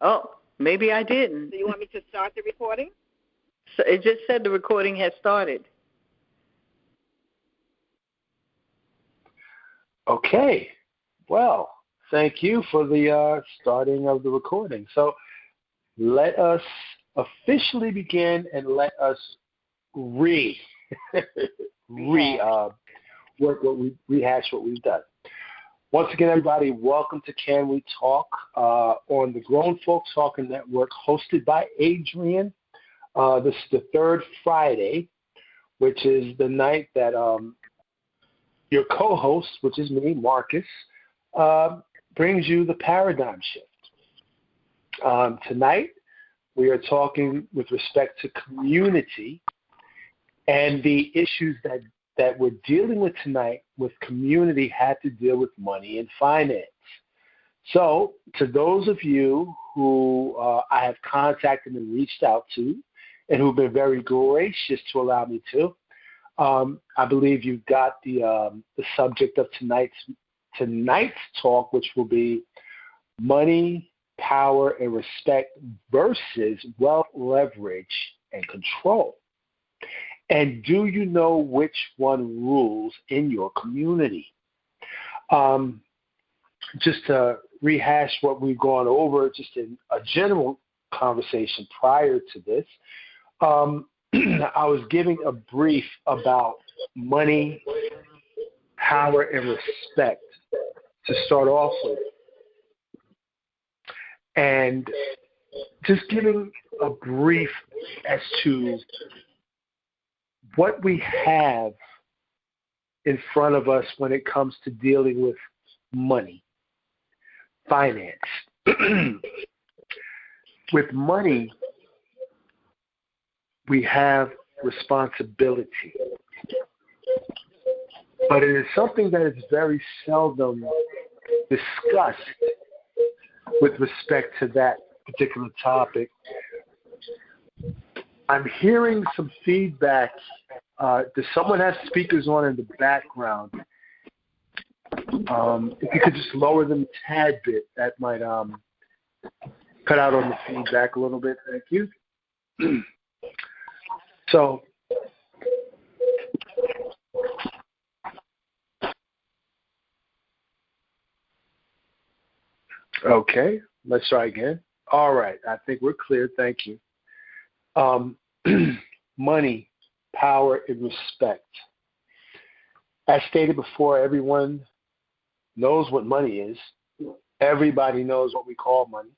Oh, maybe I didn't. Do you want me to start the recording? So it just said the recording had started. Okay. Well, thank you for the starting of the recording. So let us officially begin and let us rehash what we've done. Once again, everybody, welcome to Can We Talk on the Grown Folks Talking Network, hosted by Adrienne. This is the third Friday, which is the night that your co-host, which is me, Marcus, brings you the paradigm shift. Tonight, we are talking with respect to community and the issues that we're dealing with tonight with community had to deal with money and finance. So to those of you who I have contacted and reached out to and who've been very gracious to allow me to, I believe you've got the subject of tonight's talk, which will be money, power, and respect versus wealth, leverage, and control. And do you know which one rules in your community? Just to rehash what we've gone over, just in a general conversation prior to this, I was giving a brief about money, power, and respect to start off with. And just giving a brief as to what we have in front of us when it comes to dealing with money, finance. With money, we have responsibility. But it is something that is very seldom discussed with respect to that particular topic. I'm hearing some feedback. Does someone have speakers on in the background? If you could just lower them a tad bit, that might cut out on the feedback a little bit. Thank you. So, okay, let's try again. All right, I think we're clear. Thank you. Money, power, and respect. As stated before, everyone knows what money is. Everybody knows what we call money.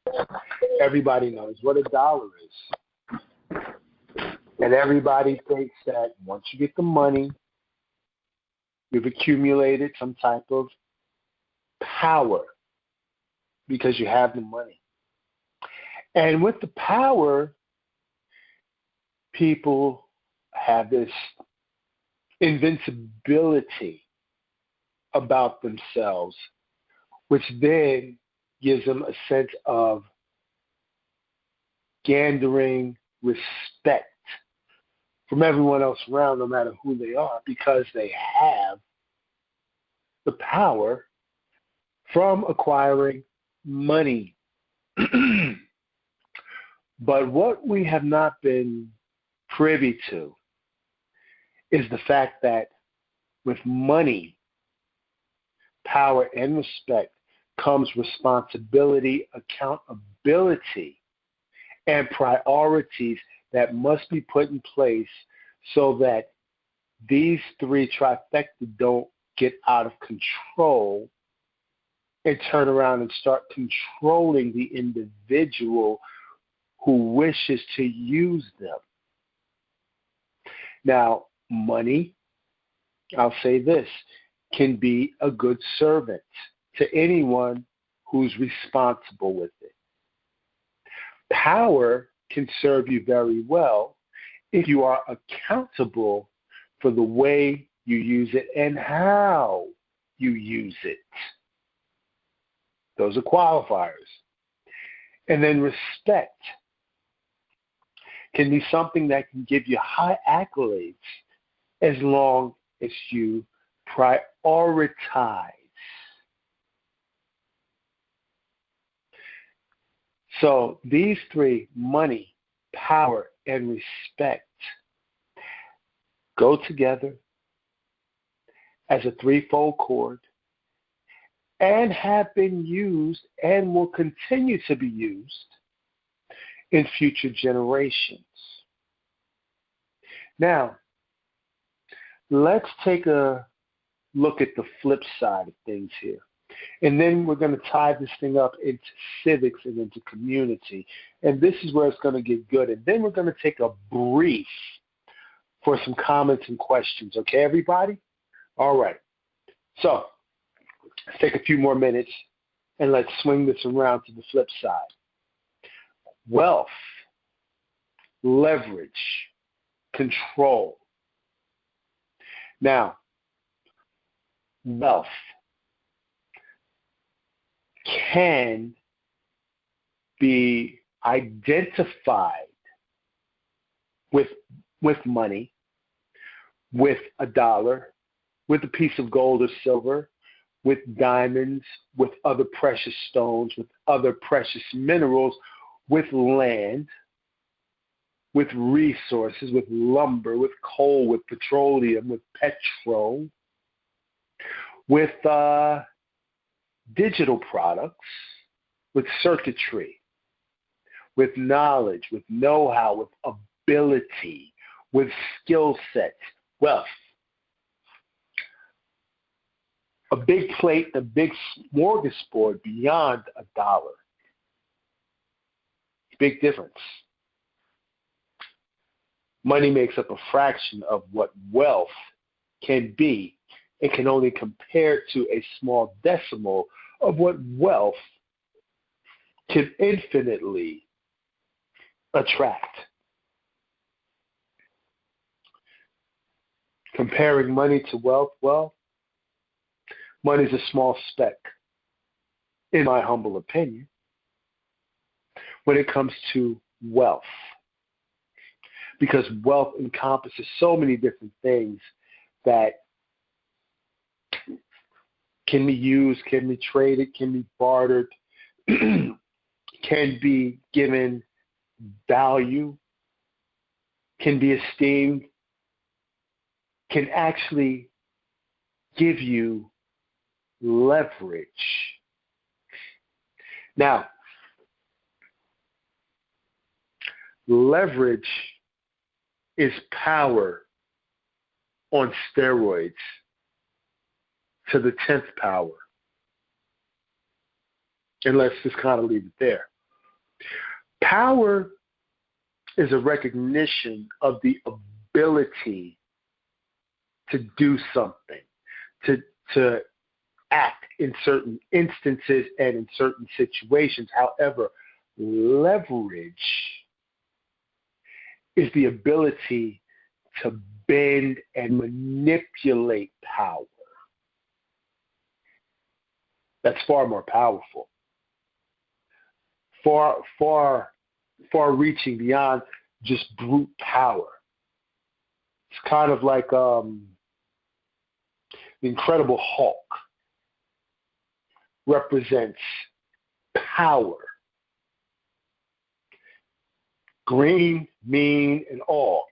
Everybody knows what a dollar is. And everybody thinks that once you get the money, you've accumulated some type of power because you have the money. And with the power, people have this invincibility about themselves, which then gives them a sense of garnering respect from everyone else around, no matter who they are, because they have the power from acquiring money. But what we have not been privy to is the fact that with money, power, and respect comes responsibility, accountability, and priorities that must be put in place so that these three trifecta don't get out of control and turn around and start controlling the individual who wishes to use them. Now, money, I'll say this, can be a good servant to anyone who's responsible with it. Power can serve you very well if you are accountable for the way you use it and how you use it. Those are qualifiers. And then respect can be something that can give you high accolades as long as you prioritize. So these three, money, power, and respect, go together as a threefold cord and have been used and will continue to be used in future generations. Now, let's take a look at the flip side of things here. And then we're going to tie this thing up into civics and into community. And this is where it's going to get good. And then we're going to take a brief for some comments and questions. Okay, everybody? All right. So let's take a few more minutes and let's swing this around to the flip side. Wealth, leverage, control. Now, wealth can be identified with money, with a dollar, with a piece of gold or silver, with diamonds, with other precious stones, with other precious minerals, with land, with resources, with lumber, with coal, with petroleum, with petrol, with digital products, with circuitry, with knowledge, with know-how, with ability, with skill sets, wealth. A big plate, a big smorgasbord beyond a dollar. Big difference. Money makes up a fraction of what wealth can be. It can only compare to a small decimal of what wealth can infinitely attract. Comparing money to wealth, well, money's a small speck, in my humble opinion, when it comes to wealth. Because wealth encompasses so many different things that can be used, can be traded, can be bartered, can be given value, can be esteemed, can actually give you leverage. Now, leverage is power on steroids to the 10th power. And let's just kind of leave it there. Power is a recognition of the ability to do something, to act in certain instances and in certain situations. However, leverage is the ability to bend and manipulate power. That's far more powerful. Far reaching beyond just brute power. It's kind of like the Incredible Hulk represents power. Green, mean, and all.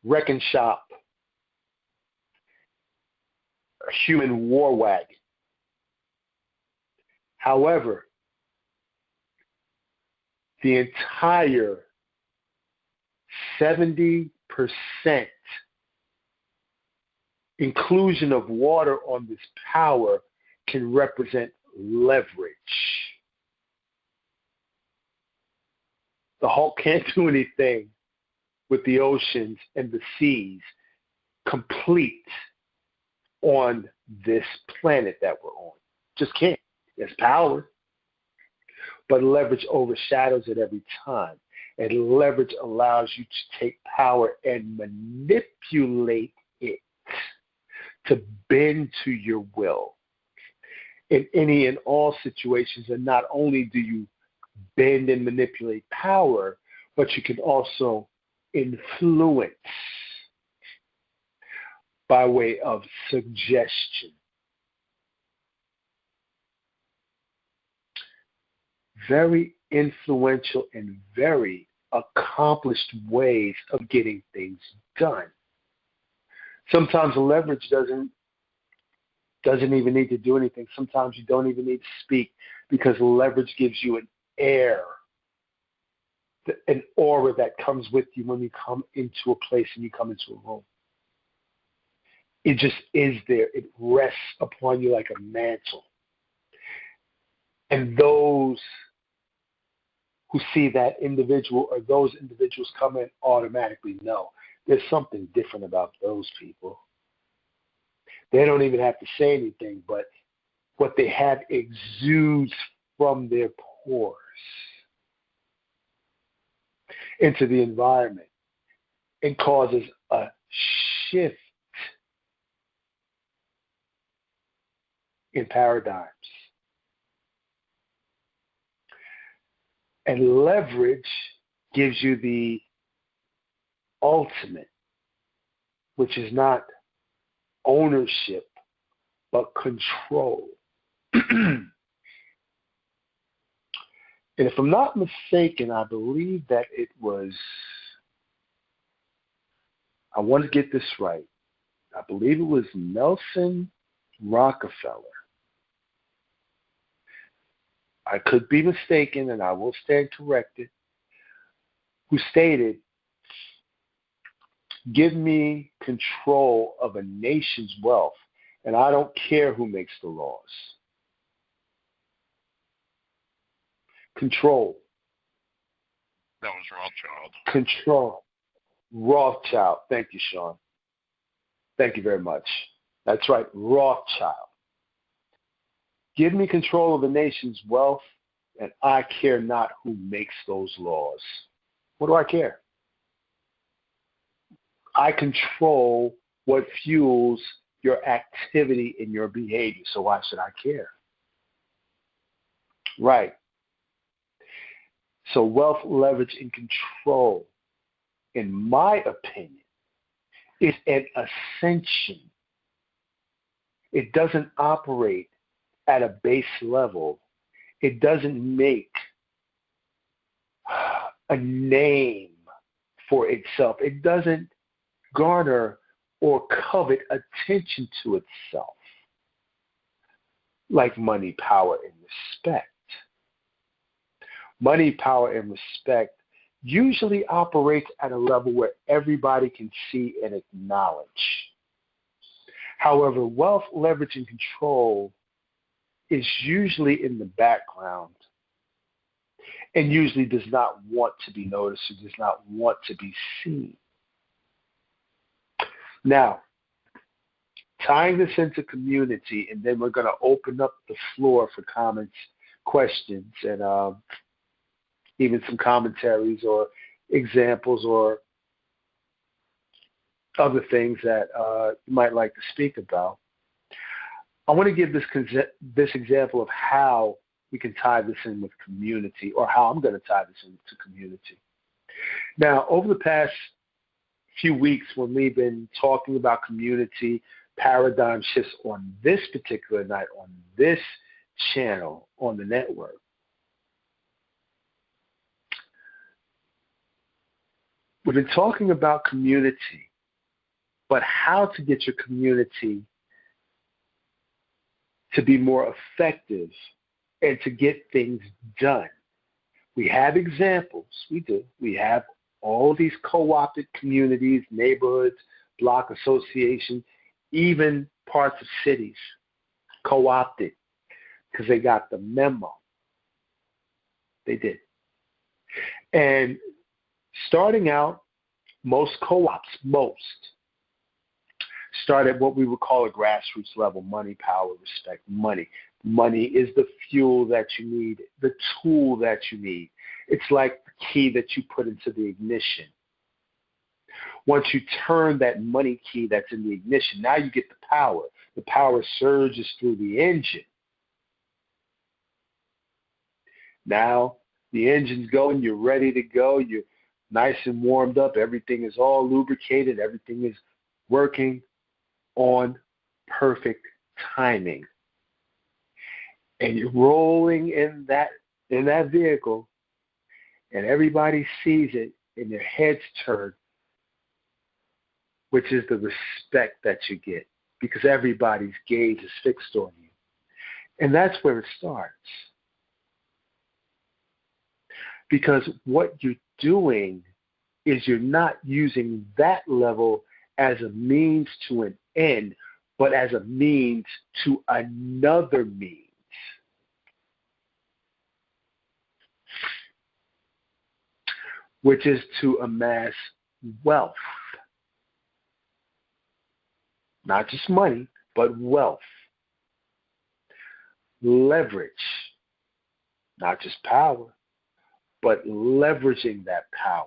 Wrecking shop. A human war wagon. However, the entire 70% inclusion of water on this power can represent leverage. The Hulk can't do anything with the oceans and the seas complete on this planet that we're on. Just can't. There's power. But leverage overshadows it every time. And leverage allows you to take power and manipulate it to bend to your will in any and all situations. And not only do you bend and manipulate power, but you can also influence by way of suggestion. very influential and very accomplished ways of getting things done. Sometimes leverage doesn't even need to do anything. Sometimes you don't even need to speak because leverage gives you an air, an aura that comes with you when you come into a place and you come into a room. It just is there. It rests upon you like a mantle. And those who see that individual or those individuals come in automatically know there's something different about those people. They don't even have to say anything, but what they have exudes from their pores into the environment and causes a shift in paradigms. And leverage gives you the ultimate, which is not ownership, but control. And if I'm not mistaken, I believe that it was, I want to get this right, I believe it was Nelson Rockefeller. I could be mistaken, and I will stand corrected, who stated, give me control of a nation's wealth, and I don't care who makes the laws. Control. That was Rothschild. Control. Rothschild. Thank you, Sean. Thank you very much. That's right, Rothschild. Give me control of the nation's wealth, and I care not who makes those laws. What do I care? I control what fuels your activity and your behavior, so why should I care? Right. So wealth, leverage, and control, in my opinion, is an ascension. It doesn't operate at a base level. It doesn't make a name for itself. It doesn't garner or covet attention to itself like money, power, and respect. Money, power, and respect usually operates at a level where everybody can see and acknowledge. However, wealth, leverage, and control is usually in the background and usually does not want to be noticed or does not want to be seen. Now, tying this into community, and then we're going to open up the floor for comments, questions, and even some commentaries or examples or other things that you might like to speak about. I want to give this example of how we can tie this in with community, or how I'm going to tie this into community. Now, over the past few weeks, when we've been talking about community paradigm shifts on this particular night, on this channel, on the network, we've been talking about community, but how to get your community to be more effective and to get things done. We have examples. We do. We have all these co-opted communities, neighborhoods, block associations, even parts of cities co-opted because they got the memo. They did. And starting out, most co-ops, start at what we would call a grassroots level: money, power, respect, money. Money is the fuel that you need, the tool that you need. It's like the key that you put into the ignition. Once you turn that money key that's in the ignition, now you get the power. The power surges through the engine. Now the engine's going, you're ready to go, you're nice and warmed up, everything is all lubricated, everything is working on perfect timing. And you're rolling in that in that vehicle and everybody sees it and their heads turn, which is the respect that you get because everybody's gaze is fixed on you. And that's where it starts. Because what you're doing is you're not using that level as a means to an end, but as a means to another means. Which is to amass wealth. Not just money, but wealth. Leverage. Not just power, but leveraging that power.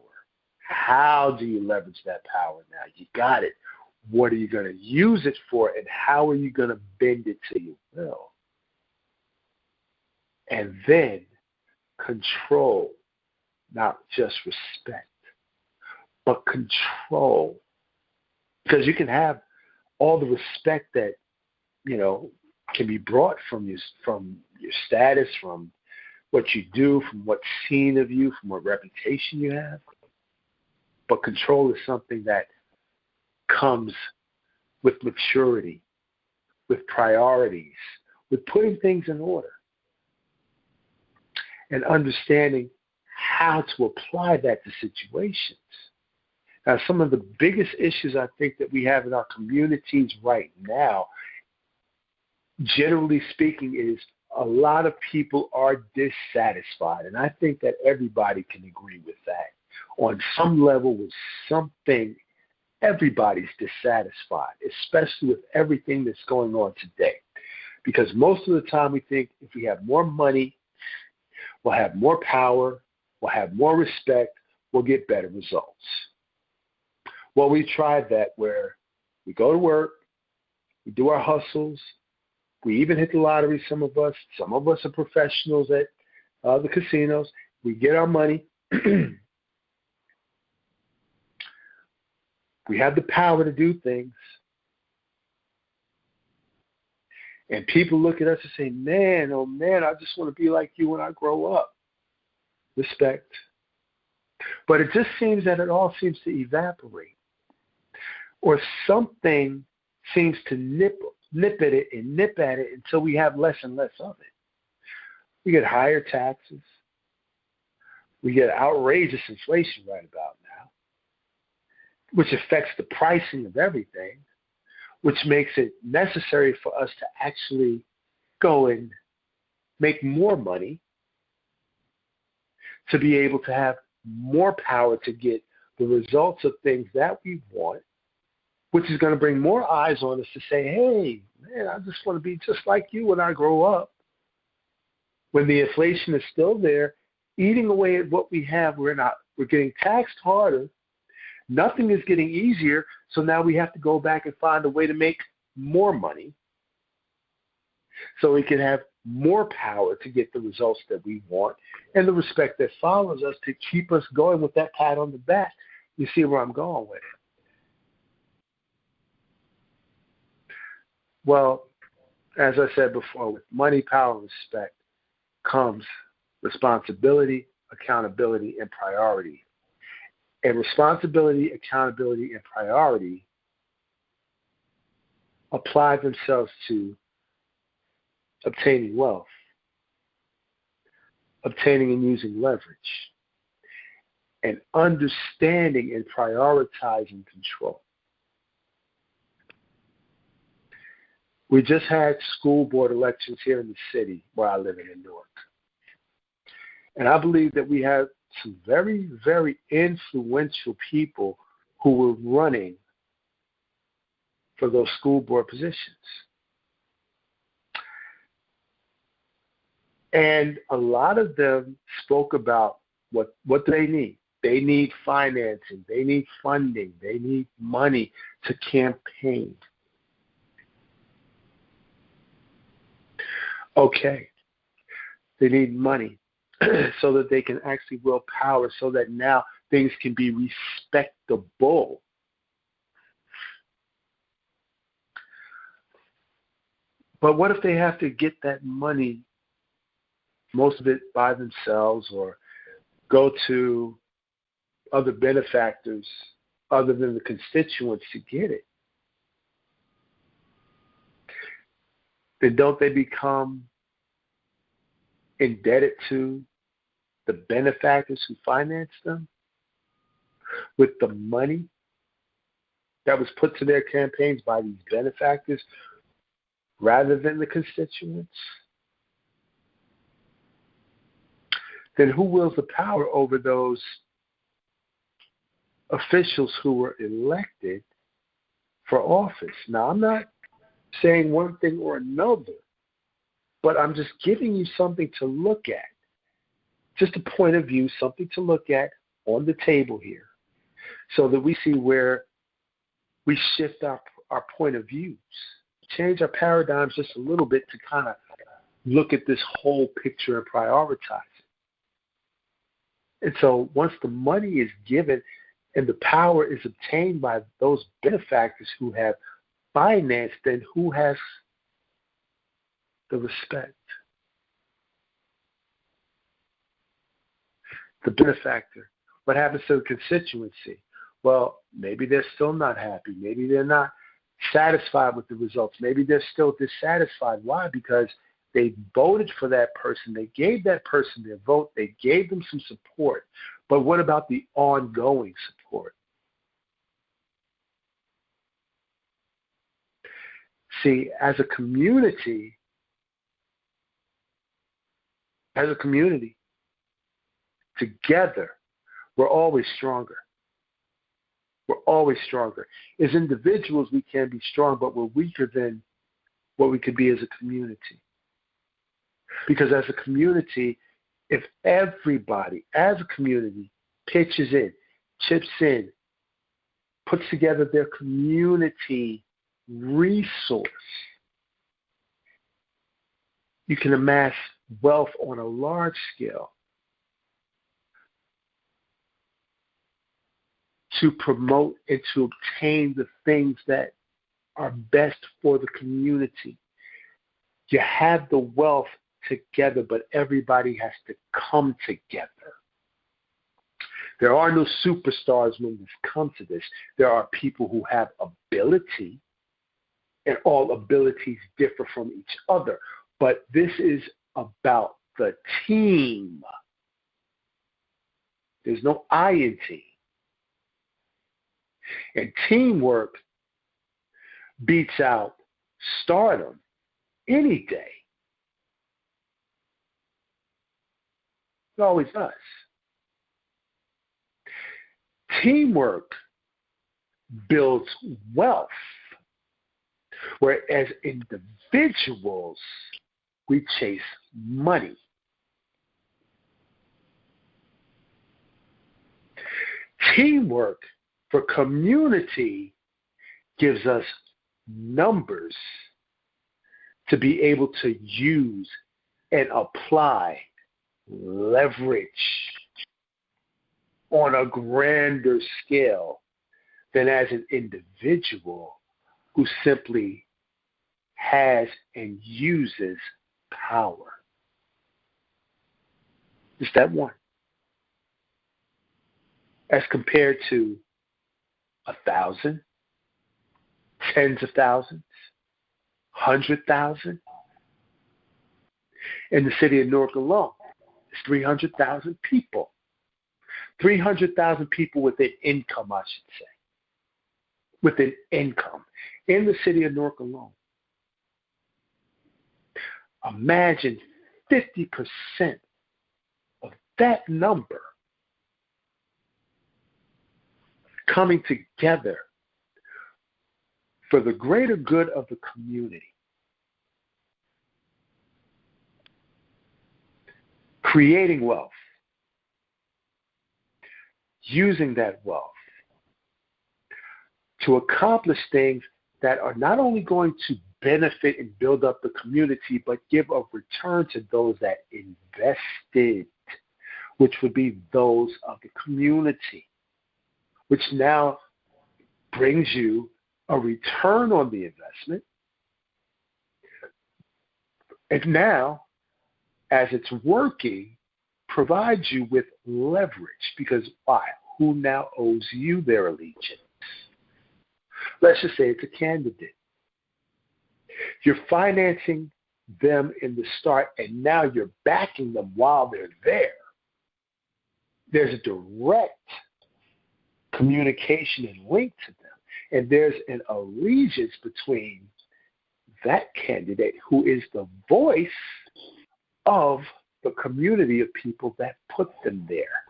How do you leverage that power now? You got it. What are you going to use it for, and how are you going to bend it to your will? And then control, not just respect, but control. Because you can have all the respect that, can be brought from your status, from what you do, from what's seen of you, from what reputation you have. But control is something that comes with maturity, with priorities, with putting things in order, and understanding how to apply that to situations. Now, some of the biggest issues I think that we have in our communities right now, generally speaking, is a lot of people are dissatisfied. And I think that everybody can agree with that. On some level, with something, everybody's dissatisfied, especially with everything that's going on today. Because most of the time we think if we have more money, we'll have more power, we'll have more respect, we'll get better results. Well, we tried that where we go to work, we do our hustles, we even hit the lottery, some of us are professionals at the casinos, we get our money, we have the power to do things, and people look at us and say, man, oh man, I just want to be like you when I grow up. Respect. But it just seems that it all seems to evaporate. Or something seems to nip at it until we have less and less of it. We get higher taxes. We get outrageous inflation right about now, which affects the pricing of everything, which makes it necessary for us to actually go and make more money to be able to have more power to get the results of things that we want, which is going to bring more eyes on us to say, hey, man, I just want to be just like you when I grow up. When the inflation is still there, eating away at what we have, we're getting taxed harder. Nothing is getting easier, so now we have to go back and find a way to make more money so we can have more power to get the results that we want and the respect that follows us to keep us going with that pat on the back. You see where I'm going with it? Well, as I said before, with money, power, and respect comes responsibility, accountability, and priority. And responsibility, accountability, and priority apply themselves to obtaining wealth, obtaining and using leverage, and understanding and prioritizing control. We just had school board elections here in the city where I live in Newark. And I believe that we have some very, very influential people who were running for those school board positions. And a lot of them spoke about what do they need. They need financing. They need funding. They need money to campaign. Okay. They need money so that they can actually wield power so that now things can be respectable. But what if they have to get that money most of it by themselves or go to other benefactors other than the constituents to get it, then don't they become indebted to the benefactors who finance them with the money that was put to their campaigns by these benefactors rather than the constituents? Then who wields the power over those officials who were elected for office? Now, I'm not saying one thing or another, but I'm just giving you something to look at. Just a point of view, something to look at on the table here, so that we see where we shift our point of views, change our paradigms just a little bit to kind of look at this whole picture and prioritize it. And so once the money is given and the power is obtained by those benefactors who have financed, then who has the respect? The benefactor. What happens to the constituency? Well, maybe they're still not happy. Maybe they're not satisfied with the results. Maybe they're still dissatisfied. Why? Because they voted for that person. They gave that person their vote. They gave them some support. But what about the ongoing support? See, as a community, together, we're always stronger. We're always stronger. As individuals, we can be strong, but we're weaker than what we could be as a community. Because as a community, if everybody, as a community, pitches in, chips in, puts together their community resource, you can amass wealth on a large scale to promote and to obtain the things that are best for the community. You have the wealth together, but everybody has to come together. There are no superstars when this comes to this. There are people who have ability, and all abilities differ from each other. But this is about the team. There's no I in team. And teamwork beats out stardom any day. It always does. Teamwork builds wealth, whereas individuals, we chase money. Teamwork for community gives us numbers to be able to use and apply leverage on a grander scale than as an individual who simply has and uses power. Just that one. As compared to 1,000, tens of thousands, 100,000. In the city of Newark alone, it's 300,000 people. 300,000 people with an income, I should say. With an income in the city of Newark alone. Imagine 50% of that number coming together for the greater good of the community. Creating wealth. Using that wealth to accomplish things that are not only going to benefit and build up the community, but give a return to those that invested, which would be those of the community, which now brings you a return on the investment. And now, as it's working, provides you with leverage. Because why? Who now owes you their allegiance? Let's just say it's a candidate. You're financing them in the start, and now you're backing them while they're there. There's a direct communication and link to them. And there's an allegiance between that candidate, who is the voice of the community of people that put them there,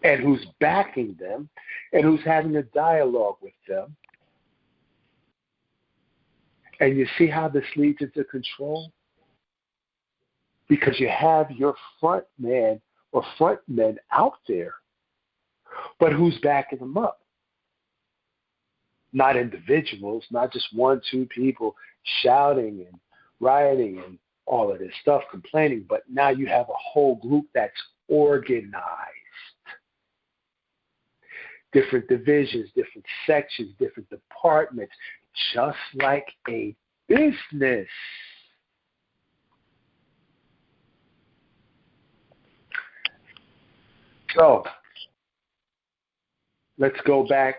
and who's backing them, and who's having a dialogue with them. And you see how this leads into control? Because you have your front man or front men out there, but who's backing them up? Not individuals, not just one, two people shouting and rioting and all of this stuff, complaining, but now you have a whole group that's organized. Different divisions, different sections, different departments, just like a business. So, let's go back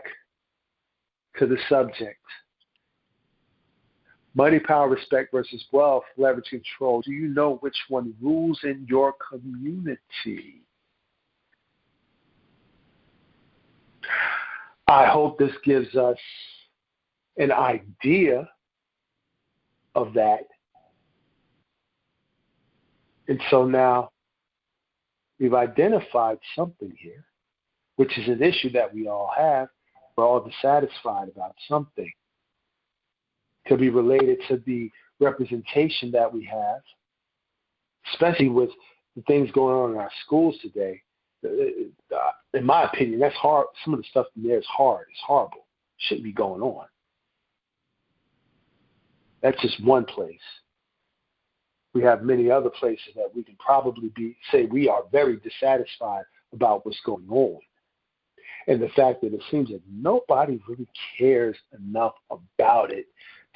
to the subject. Money, power, respect versus wealth, leverage, control. Do you know which one rules in your community? I hope this gives us an idea of that. And so now we've identified something here, which is an issue that we all have. We're all dissatisfied about something. Could be related to the representation that we have, especially with the things going on in our schools today. In my opinion, that's hard. Some of the stuff in there is hard. It's horrible. Shouldn't be going on. That's just one place. We have many other places that we can probably say we are very dissatisfied about what's going on. And the fact that it seems that nobody really cares enough about it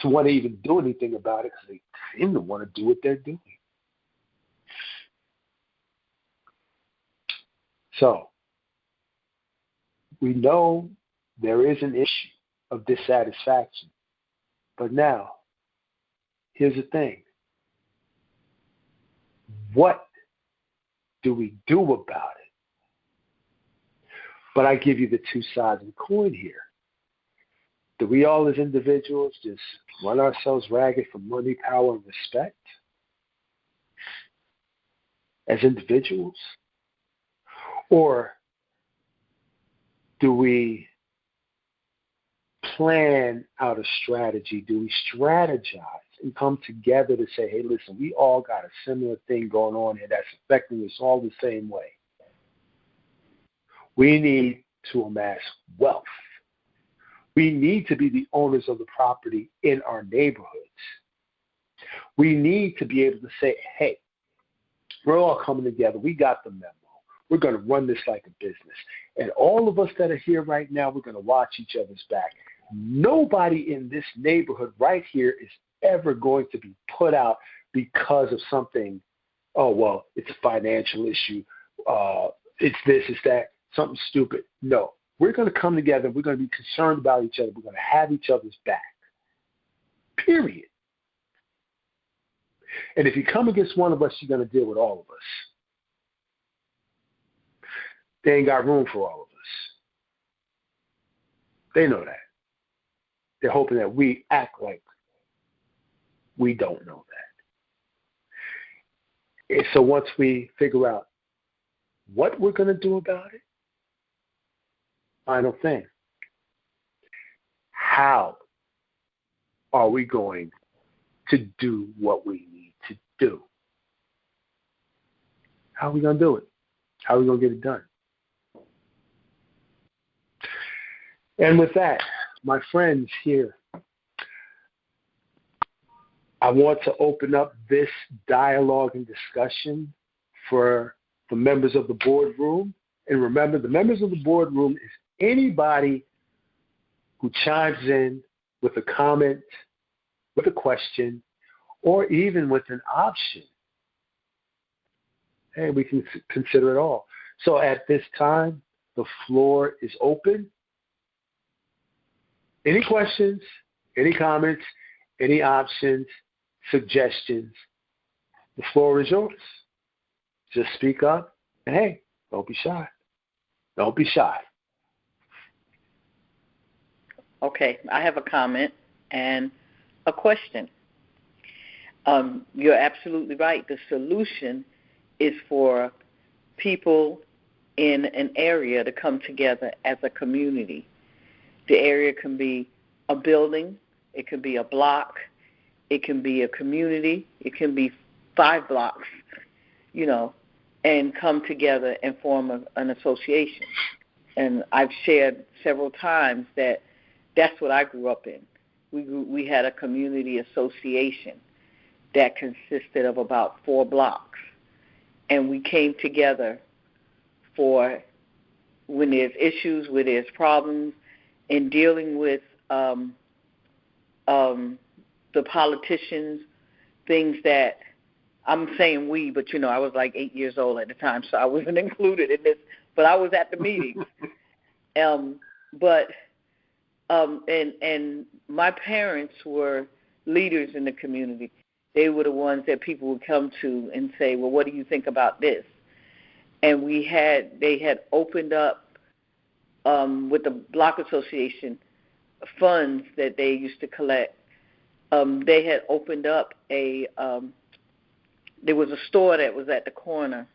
to want to even do anything about it, because they seem to want to do what they're doing. So, we know there is an issue of dissatisfaction. But now, here's the thing. What do we do about it? But I give you the two sides of the coin here. Do we all as individuals just run ourselves ragged for money, power, and respect? As individuals? Or do we plan out a strategy? Do we strategize and come together to say, hey, listen, we all got a similar thing going on here that's affecting us all the same way. We need to amass wealth. We need to be the owners of the property in our neighborhoods. We need to be able to say, hey, we're all coming together. We got the memo. We're going to run this like a business. And all of us that are here right now, we're going to watch each other's back. Nobody in this neighborhood right here is ever going to be put out because of something, oh, well, it's a financial issue. It's this, it's that, something stupid. No. We're going to come together. We're going to be concerned about each other. We're going to have each other's back. Period. And if you come against one of us, you're going to deal with all of us. They ain't got room for all of us. They know that. They're hoping that we act like we don't know that. And so once we figure out what we're going to do about it, final thing, how are we going to do what we need to do? How are we going to do it? How are we going to get it done? And with that, my friends here, I want to open up this dialogue and discussion for the members of the boardroom. And remember, the members of the boardroom is anybody who chimes in with a comment, with a question, or even with an option hey, we can consider it all. So at this time, the floor is open. Any questions, any comments, any options, suggestions? The floor is yours. Just speak up, and hey, don't be shy. Don't be shy. Okay, I have a comment and a question. You're absolutely right. The solution is for people in an area to come together as a community. The area can be a building, it can be a block, it can be a community, it can be 5 blocks, and come together and form an association. And I've shared several times that that's what I grew up in. We had a community association that consisted of about 4 blocks. And we came together for when there's issues, when there's problems, in dealing with the politicians, things that I'm saying we, but I was like 8 years old at the time, so I wasn't included in this, but I was at the meetings. And my parents were leaders in the community. They were the ones that people would come to and say, well, what do you think about this? And they had opened up with the Block Association funds that they used to collect. They had opened up there was a store that was at the corner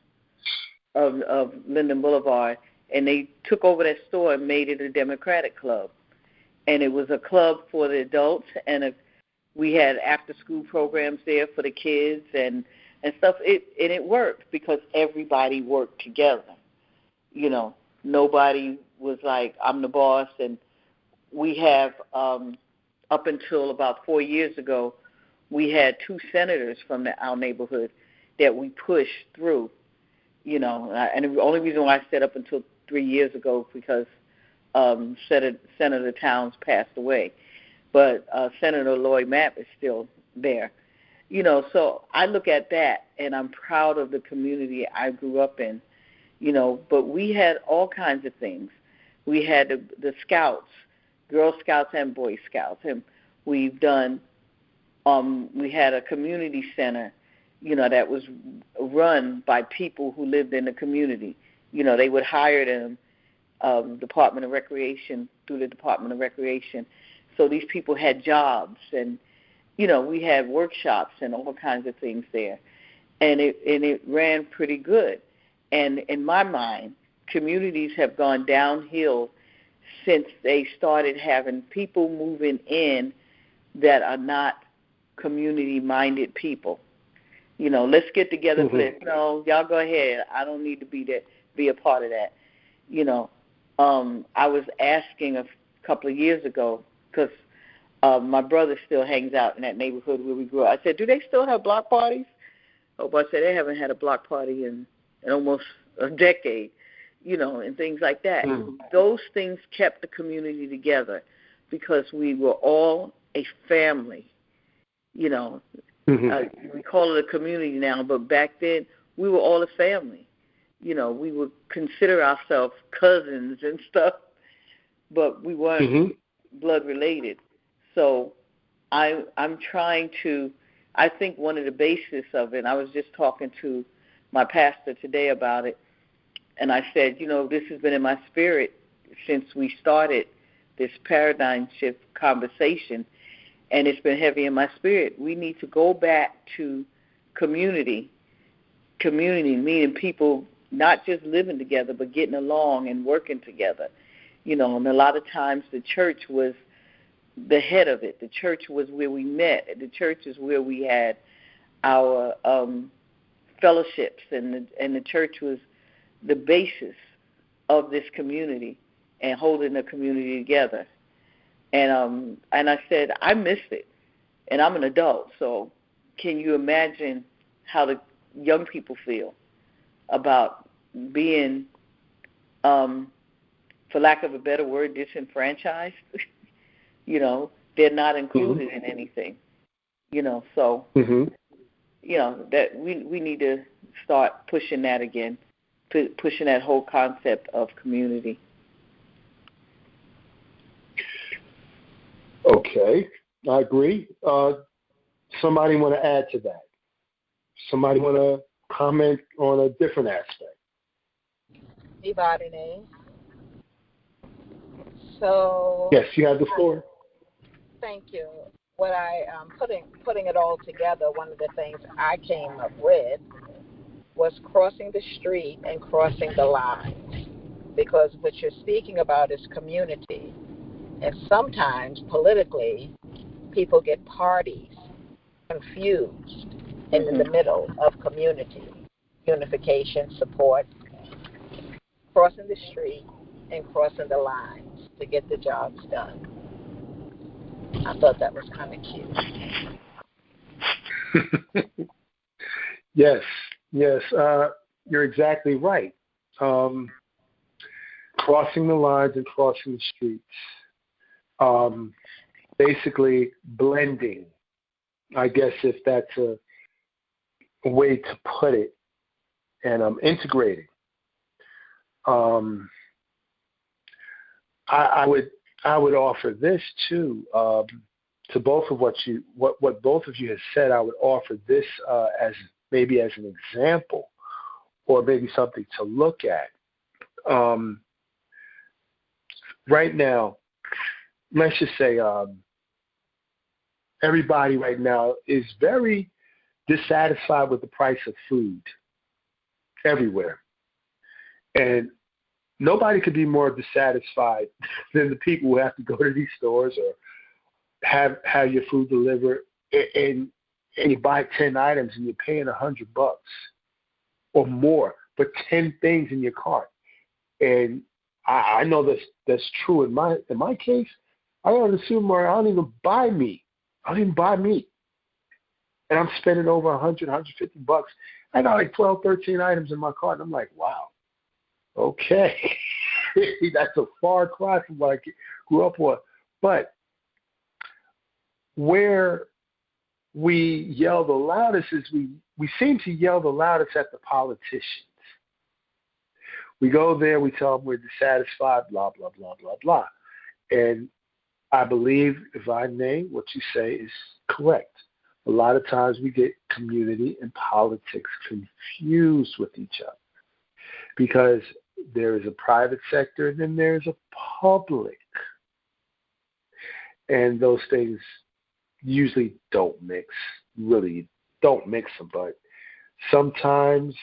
of Linden Boulevard, and they took over that store and made it a Democratic club. And it was a club for the adults, and we had after-school programs there for the kids and stuff. And it worked because everybody worked together. Nobody was like, I'm the boss. And we have, up until about 4 years ago, we had 2 senators from our neighborhood that we pushed through, and the only reason why I said up until 3 years ago because Senator Towns passed away. But Senator Lloyd Mapp is still there. So I look at that, and I'm proud of the community I grew up in, but we had all kinds of things. We had the Scouts, Girl Scouts and Boy Scouts, and we've done, we had a community center, that was run by people who lived in the community. They would hire them, Department of Recreation, through the Department of Recreation. So these people had jobs, and, we had workshops and all kinds of things there. And it ran pretty good. And in my mind, communities have gone downhill since they started having people moving in that are not community-minded people. Let's get together for this. No, y'all go ahead. I don't need to be a part of that. I was asking a couple of years ago because my brother still hangs out in that neighborhood where we grew up. I said, do they still have block parties? Oh, but I said, they haven't had a block party in almost a decade, and things like that. Those things kept the community together because we were all a family, we call it a community now, but back then we were all a family. We would consider ourselves cousins and stuff, but we weren't blood related. So I'm trying to, I think one of the basis of it, I was just talking to my pastor today about it, and I said, this has been in my spirit since we started this paradigm shift conversation, and it's been heavy in my spirit. We need to go back to community, meaning people not just living together, but getting along and working together. And a lot of times the church was the head of it. The church was where we met. The church is where we had our fellowships, and the church was the basis of this community and holding the community together. And I said, I missed it, and I'm an adult, so can you imagine how the young people feel about being, for lack of a better word, disenfranchised? They're not included in anything. So, that we need to start pushing that again, pushing that whole concept of community. Okay, I agree. Somebody want to add to that? Somebody want to comment on a different aspect? Adrienne. So Yes, you have the floor. thank you. What I putting it all together, one of the things I came up with was crossing the street and crossing the lines, because what you're speaking about is community, and sometimes politically people get parties confused in the middle of community, unification, support, crossing the street and crossing the lines to get the jobs done. I thought that was kind of cute. Yes, you're exactly right. Crossing the lines and crossing the streets. Basically blending, I guess, if that's a way to put it, and integrating. I would offer this too, to both of what both of you have said. I would offer this as maybe as an example, or maybe something to look at. Right now, let's just say everybody right now is very dissatisfied with the price of food everywhere. And nobody could be more dissatisfied than the people who have to go to these stores or have your food delivered, and you buy 10 items and you're paying $100 or more for 10 things in your cart. And I know that's true in my case. I go to the supermarket, I don't even buy meat. And I'm spending over $100, $150. I got like 12, 13 items in my cart, and I'm like, wow. Okay, that's a far cry from what I grew up with. But where we yell the loudest is we seem to yell the loudest at the politicians. We go there, we tell them we're dissatisfied, blah, blah, blah, blah, blah. And I believe, if I may, what you say is correct. A lot of times we get community and politics confused with each other, because there is a private sector and then there's a public. And those things usually don't mix, really don't mix them. But sometimes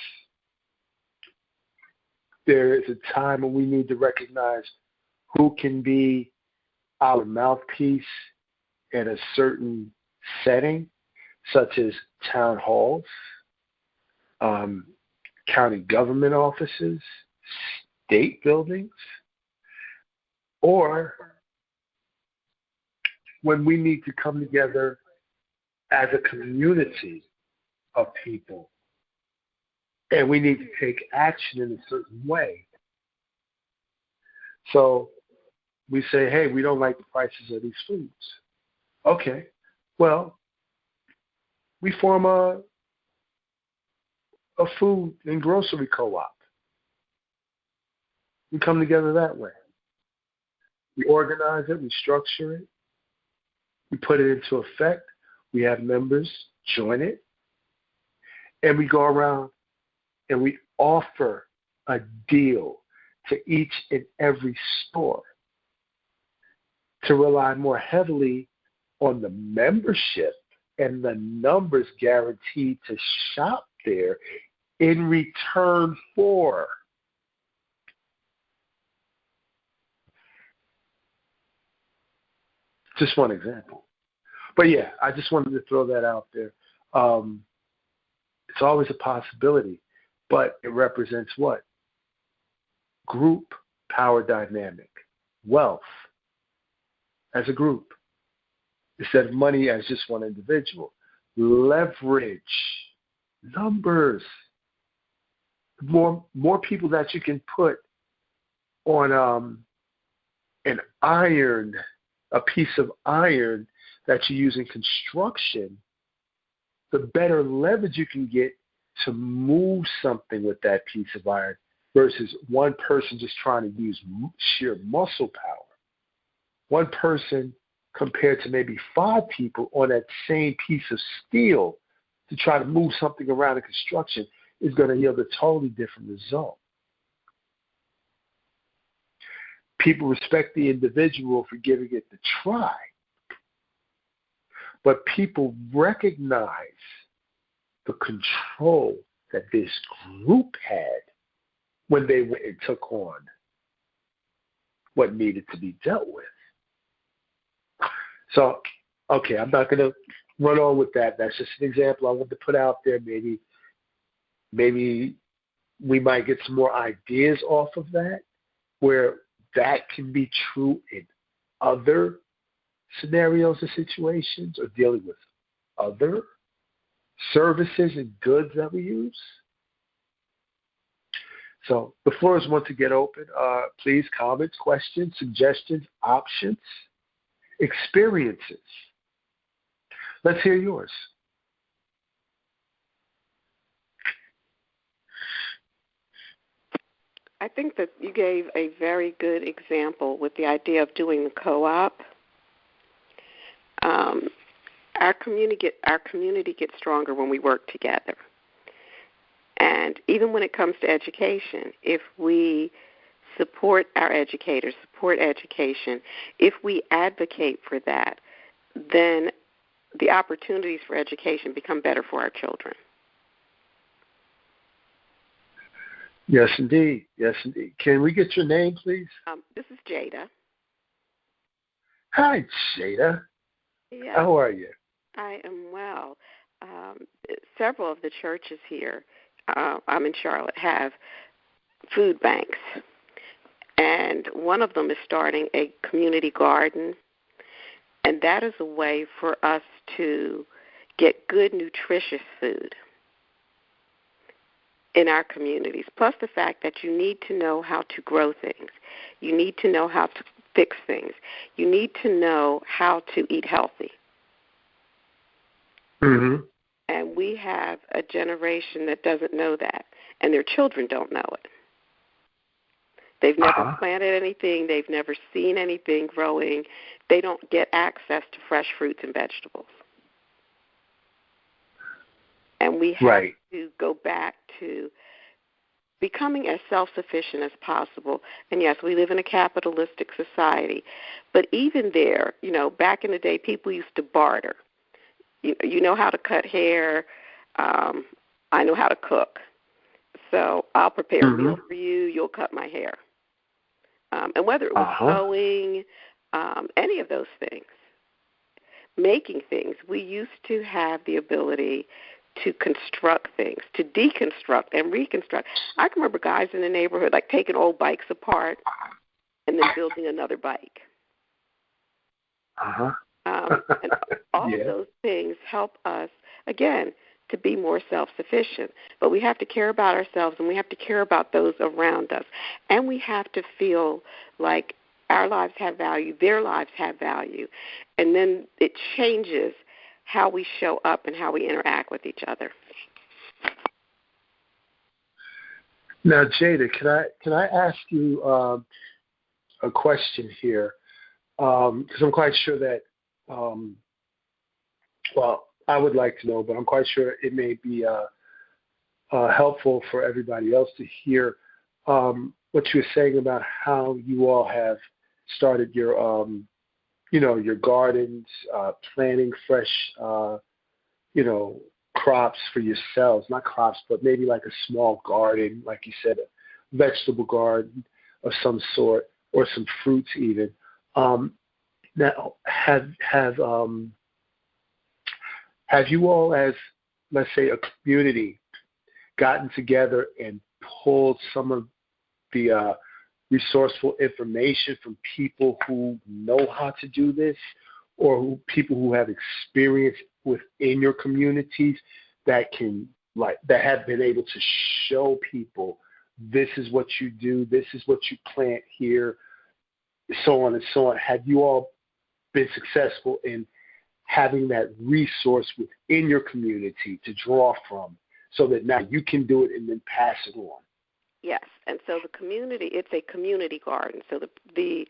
there is a time when we need to recognize who can be our mouthpiece in a certain setting, such as town halls, county government offices, state buildings, or when we need to come together as a community of people and we need to take action in a certain way. So we say, hey, we don't like the prices of these foods. Okay, well, we form a food and grocery co-op. We come together that way. We organize it, we structure it, we put it into effect, we have members join it, and we go around and we offer a deal to each and every store to rely more heavily on the membership and the numbers guaranteed to shop there in return for just one example. But yeah, I just wanted to throw that out there. It's always a possibility, but it represents what? Group power dynamic, wealth as a group, instead of money as just one individual. Leverage, numbers, more people that you can put on a piece of iron that you use in construction the better leverage you can get to move something with that piece of iron versus one person just trying to use sheer muscle power. One person compared to maybe 5 people on that same piece of steel to try to move something around in construction is going to yield a totally different result. People respect the individual for giving it the try, but people recognize the control that this group had when they went and took on what needed to be dealt with. So, okay, I'm not going to run on with that. That's just an example I wanted to put out there. Maybe we might get some more ideas off of that, where that can be true in other scenarios or situations, or dealing with other services and goods that we use. So the floor is once again open. Please, comments, questions, suggestions, options, experiences. Let's hear yours. I think that you gave a very good example with the idea of doing the co-op. Our community gets stronger when we work together. And even when it comes to education, if we support our educators, support education, if we advocate for that, then the opportunities for education become better for our children. Yes, indeed. Yes, indeed. Can we get your name, please? This is Jada. Hi, Jada. Yeah. How are you? I am well. Several of the churches here, I'm in Charlotte, have food banks. And one of them is starting a community garden. And that is a way for us to get good, nutritious food in our communities, plus the fact that you need to know how to grow things. You need to know how to fix things. You need to know how to eat healthy. Mm-hmm. And we have a generation that doesn't know that, and their children don't know it. They've never planted anything. They've never seen anything growing. They don't get access to fresh fruits and vegetables. And we have to go back to becoming as self-sufficient as possible. And, yes, we live in a capitalistic society. But even there, back in the day, people used to barter. You know how to cut hair. I know how to cook. So I'll prepare a meal for you. You'll cut my hair. And whether it was sewing, any of those things, making things, we used to have the ability to construct things, to deconstruct and reconstruct. I can remember guys in the neighborhood like taking old bikes apart and then building another bike. And all of those things help us, again, to be more self-sufficient. But we have to care about ourselves, and we have to care about those around us. And we have to feel like our lives have value, their lives have value. And then it changes how we show up and how we interact with each other. Now, Jada, can I ask you a question here? Because I'm quite sure that, I would like to know, but I'm quite sure it may be helpful for everybody else to hear what you were saying about how you all have started your, your gardens, planting fresh, crops for yourselves, not crops, but maybe like a small garden, like you said, a vegetable garden of some sort, or some fruits even. Now, have you all, as, let's say, a community, gotten together and pulled some of the resourceful information from people who know how to do this, or people who have experience within your communities that have been able to show people this is what you do, this is what you plant here, so on and so on? Have you all been successful in having that resource within your community to draw from so that now you can do it and then pass it on. Yes, and so the community, it's a community garden. So the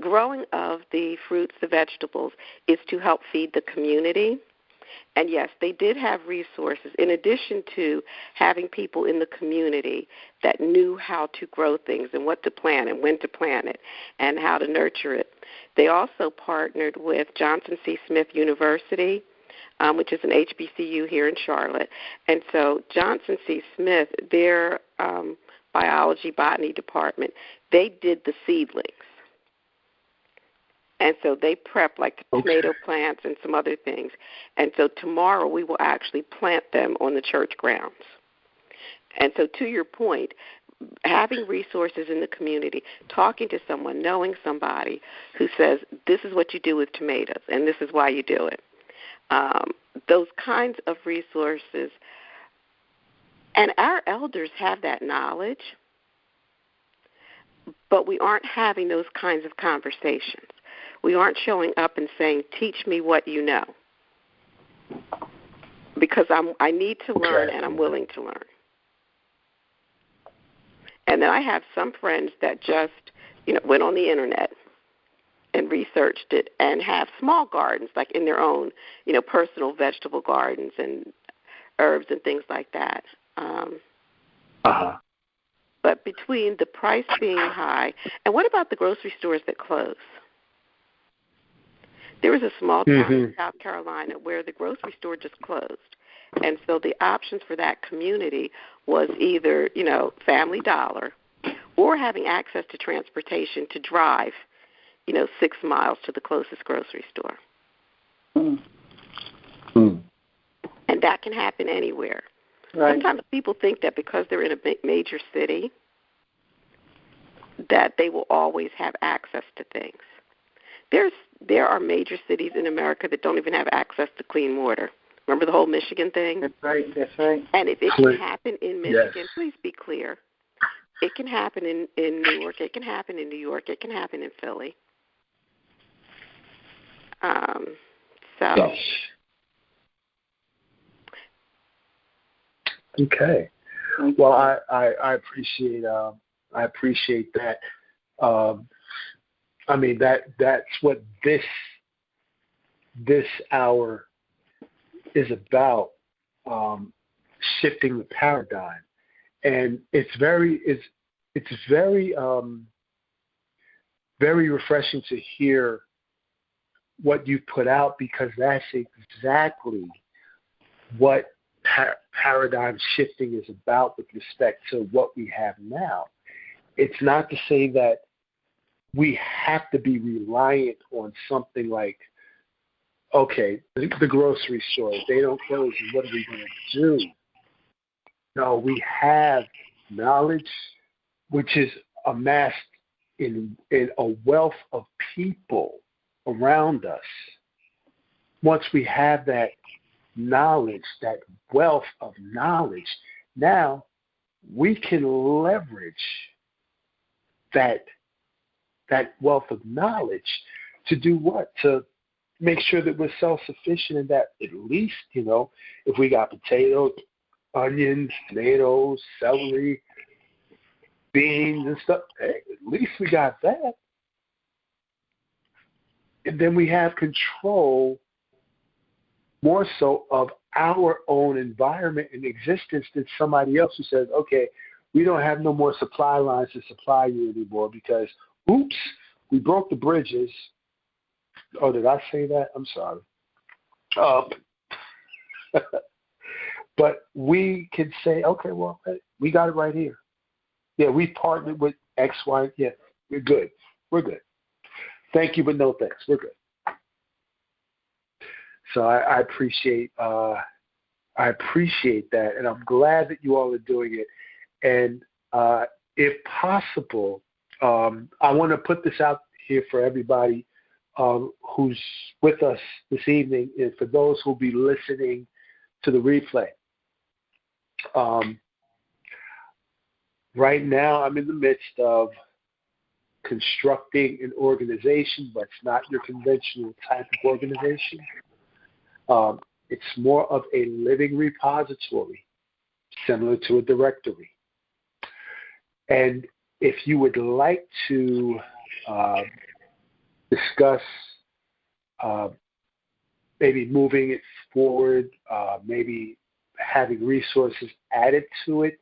growing of the fruits, the vegetables, is to help feed the community. And yes, they did have resources in addition to having people in the community that knew how to grow things and what to plant and when to plant it and how to nurture it. They also partnered with Johnson C. Smith University, which is an HBCU here in Charlotte. And so Johnson C. Smith, their biology, botany department, they did the seedlings. And so they prep like the tomato plants and some other things. And so tomorrow we will actually plant them on the church grounds. And so to your point, having resources in the community, talking to someone, knowing somebody who says, this is what you do with tomatoes and this is why you do it. Those kinds of resources. And our elders have that knowledge, but we aren't having those kinds of conversations. We aren't showing up and saying, teach me what you know, because I need to learn and I'm willing to learn. And then I have some friends that just, went on the Internet and researched it and have small gardens, like in their own, personal vegetable gardens and herbs and things like that. But between the price being high, and what about the grocery stores that close? There was a small town in South Carolina where the grocery store just closed. And so the options for that community was either, Family Dollar or having access to transportation to drive, 6 miles to the closest grocery store. And that can happen anywhere. Right. Sometimes people think that because they're in a major city that they will always have access to things. There are major cities in America that don't even have access to clean water. Remember the whole Michigan thing? That's right. And if it can happen in Michigan, please be clear. It can happen in Newark. It can happen in New York. It can happen in Philly. Yes. Okay. Well, I appreciate that. That's what this hour is about, shifting the paradigm, and it's very very refreshing to hear what you put out, because that's exactly what paradigm shifting is about with respect to what we have now. It's not to say that we have to be reliant on something like, okay, the grocery store, if they don't close, what are we going to do? No, we have knowledge which is amassed in a wealth of people around us. Once we have that knowledge, that wealth of knowledge, now we can leverage that wealth of knowledge to do what? To make sure that we're self-sufficient, and that at least, if we got potatoes, onions, tomatoes, celery, beans and stuff, hey, at least we got that. And then we have control more so of our own environment and existence than somebody else who says, okay, we don't have no more supply lines to supply you anymore because, oops, we broke the bridges. Oh, did I say that? I'm sorry. But we can say, okay, well, we got it right here. Yeah, we partnered with X, Y. Yeah, we're good. We're good. Thank you, but no thanks. We're good. So I appreciate that, and I'm glad that you all are doing it. And if possible, I want to put this out here for everybody who's with us this evening, and for those who'll be listening to the replay. Right now, I'm in the midst of constructing an organization, but it's not your conventional type of organization. It's more of a living repository, similar to a directory. And if you would like to discuss maybe moving it forward, maybe having resources added to it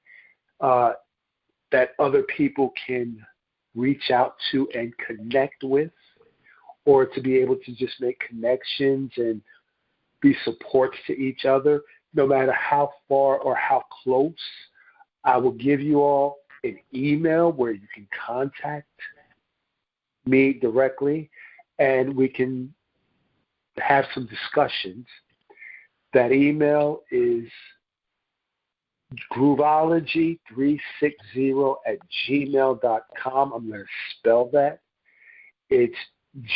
that other people can reach out to and connect with, or to be able to just make connections and be supports to each other, no matter how far or how close, I will give you all an email where you can contact me directly and we can have some discussions. That email is groovology360@gmail.com. I'm going to spell that. It's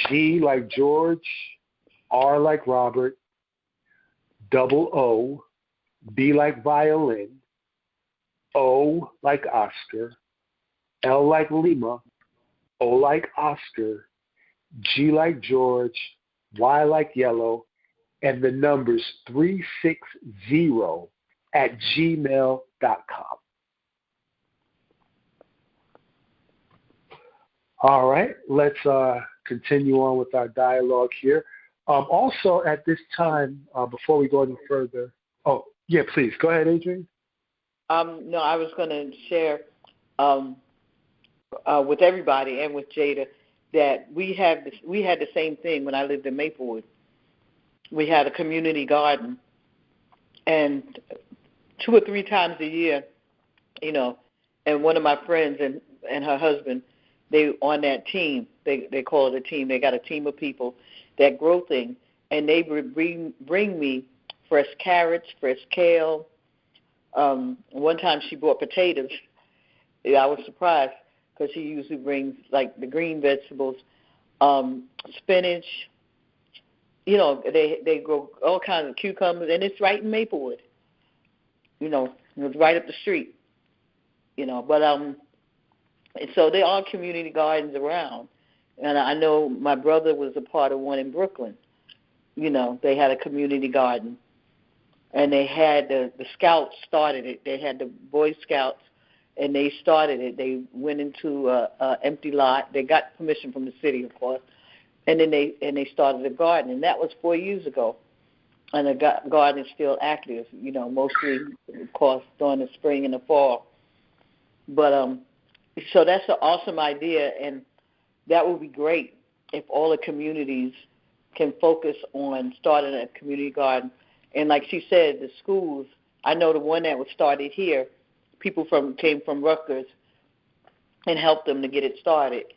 G like George, R like Robert, double O, B like violin, O like Oscar, L like Lima, O like Oscar, G like George, Y like yellow, and the numbers 360@gmail.com. All right, let's continue on with our dialogue here. Also, at this time, before we go any further, please go ahead, Adrienne. No, I was going to share with everybody and with Jada that we had the same thing when I lived in Maplewood. We had a community garden, and 2 or 3 times a year, and one of my friends and her husband, they on that team. They call it a team. They got a team of people that grow things, and they would bring me fresh carrots, fresh kale. One time she brought potatoes. I was surprised because she usually brings like the green vegetables, spinach. They grow all kinds of cucumbers, and it's right in Maplewood. It's right up the street. But and so there are community gardens around, and I know my brother was a part of one in Brooklyn. They had a community garden, and they had the Scouts started it. They had the Boy Scouts, and they started it. They went into an empty lot. They got permission from the city, of course, and then they started a garden, and that was 4 years ago. And the garden is still active, mostly, of course, during the spring and the fall. But so that's an awesome idea, and that would be great if all the communities can focus on starting a community garden. And like she said, the schools, I know the one that was started here, people came from Rutgers and helped them to get it started.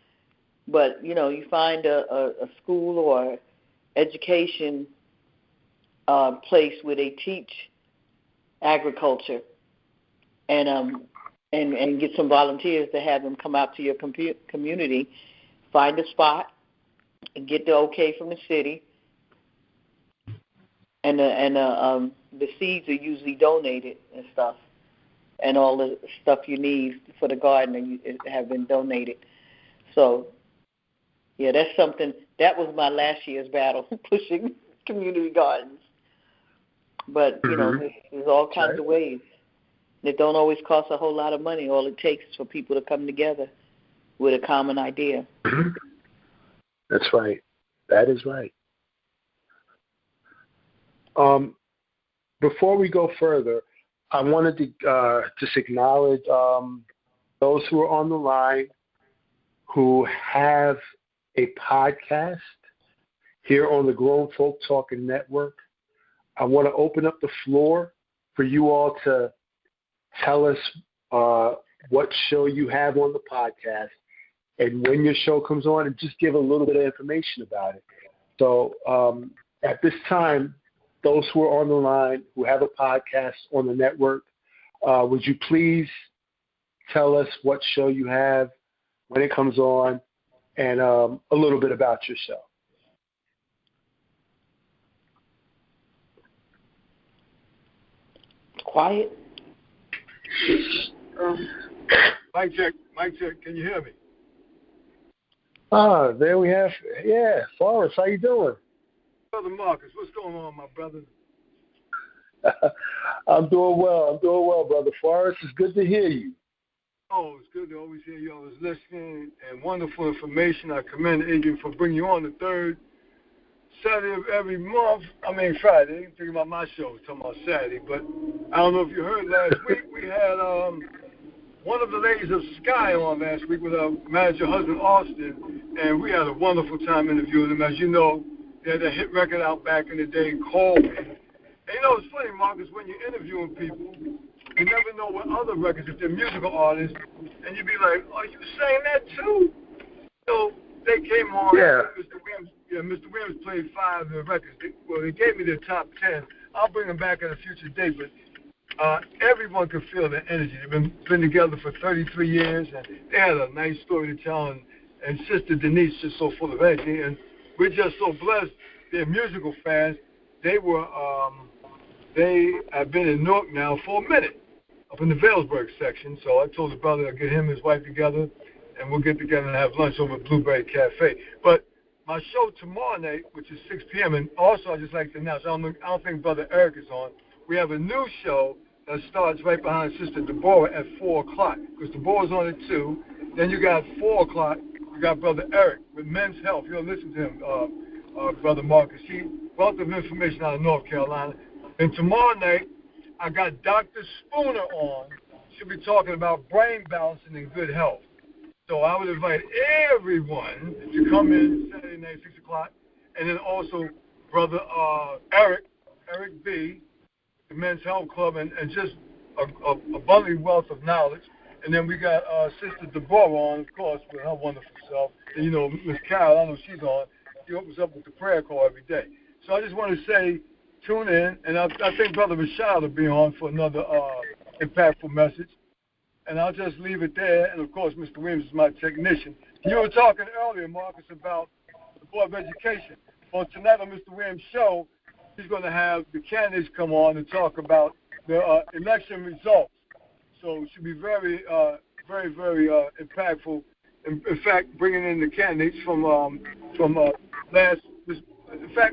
But, you find a school or education place where they teach agriculture and get some volunteers to have them come out to your community, find a spot, and get the okay from the city. And the seeds are usually donated and stuff, and all the stuff you need for the garden have been donated. So, yeah, that's something. That was my last year's battle, pushing community gardens. But, there's all kinds of ways. It don't always cost a whole lot of money. All it takes is for people to come together with a common idea. That's right. That is right. Before we go further, I wanted to just acknowledge those who are on the line who have a podcast here on the Grown Folk Talking Network. I want to open up the floor for you all to tell us what show you have on the podcast and when your show comes on, and just give a little bit of information about it. So at this time, those who are on the line who have a podcast on the network, would you please tell us what show you have, when it comes on, and a little bit about your show? Quiet. Mic check. Can you hear me? There we have, Forrest, how you doing? Brother Marcus, what's going on, my brother? I'm doing well, Brother Forrest. It's good to hear you. Oh, it's good to always hear you. I was listening, and wonderful information. I commend Adrienne for bringing you on the third Saturday of every month. Friday. Thinking about my show, talking about Saturday. But I don't know if you heard last week, we had one of the ladies of Sky on last week with our manager, husband, Austin, and we had a wonderful time interviewing him. As you know, they had a hit record out back in the day, Call Me. And it's funny, Marcus, when you're interviewing people, you never know what other records, if they're musical artists, and you'd be like, oh, you sang that too? So they came on. Yeah. Mr. Williams played 5 of the records. They gave me their top 10. I'll bring them back at a future date, but everyone could feel the energy. They've been together for 33 years, and they had a nice story to tell, and Sister Denise just so full of energy, and we're just so blessed. They're musical fans. They have been in Newark now for a minute, up in the Vailsburg section, so I told the brother I'd get him and his wife together, and we'll get together and have lunch over at Blueberry Cafe. But my show tomorrow night, which is 6 p.m., and also I'd just like to announce, I don't think Brother Eric is on, we have a new show that starts right behind Sister Deborah at 4 o'clock, because Deborah's on at 2. Then you got 4 o'clock, you got Brother Eric with Men's Health. You'll listen to him, Brother Marcus. He wealth of information out of North Carolina. And tomorrow night, I got Dr. Spooner on. She'll be talking about brain balancing and good health. So I would invite everyone to come in Saturday night, 6 o'clock. And then also Brother Eric B., the Men's Health Club, and just a abundant wealth of knowledge. And then we got Sister Deborah on, of course, with her wonderful self. And, Miss Carol, I know she's on. She opens up with the prayer call every day. So I just want to say, tune in. And I think Brother Rashad will be on for another impactful message. And I'll just leave it there. And, of course, Mr. Williams is my technician. You were talking earlier, Marcus, about the Board of Education. Well, tonight on Mr. Williams' show, he's going to have the candidates come on and talk about the election results. So it should be very, very, very impactful. In fact, bringing in the candidates from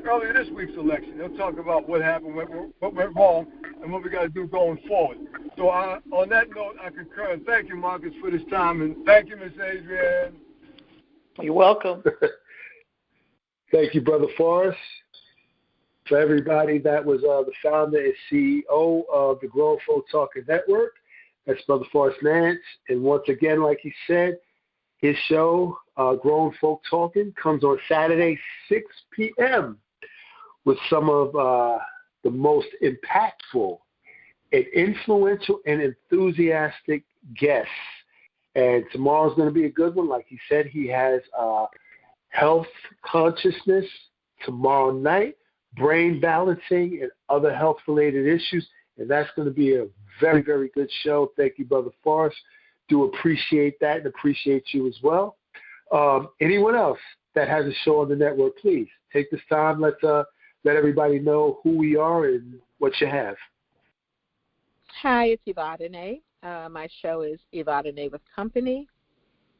earlier this week's election. They'll talk about what happened, what went wrong, and what we got to do going forward. So on that note, I concur. And thank you, Marcus, for this time. And thank you, Miss Adrienne. You're welcome. Thank you, Brother Forrest. For everybody, that was the founder and CEO of the Grown Folk Talking Network. That's Brother Forrest Nance. And once again, like he said, his show, Grown Folk Talking, comes on Saturday, 6 p.m. with some of the most impactful and influential and enthusiastic guests. And tomorrow's going to be a good one. Like he said, he has health consciousness tomorrow night, brain balancing, and other health-related issues. And that's going to be a very, very good show. Thank you, Brother Forrest. Do appreciate that and appreciate you as well. Anyone else that has a show on the network, please take this time. Let everybody know who we are and what you have. Hi, it's Yvonne. My show is Yvonne with Company,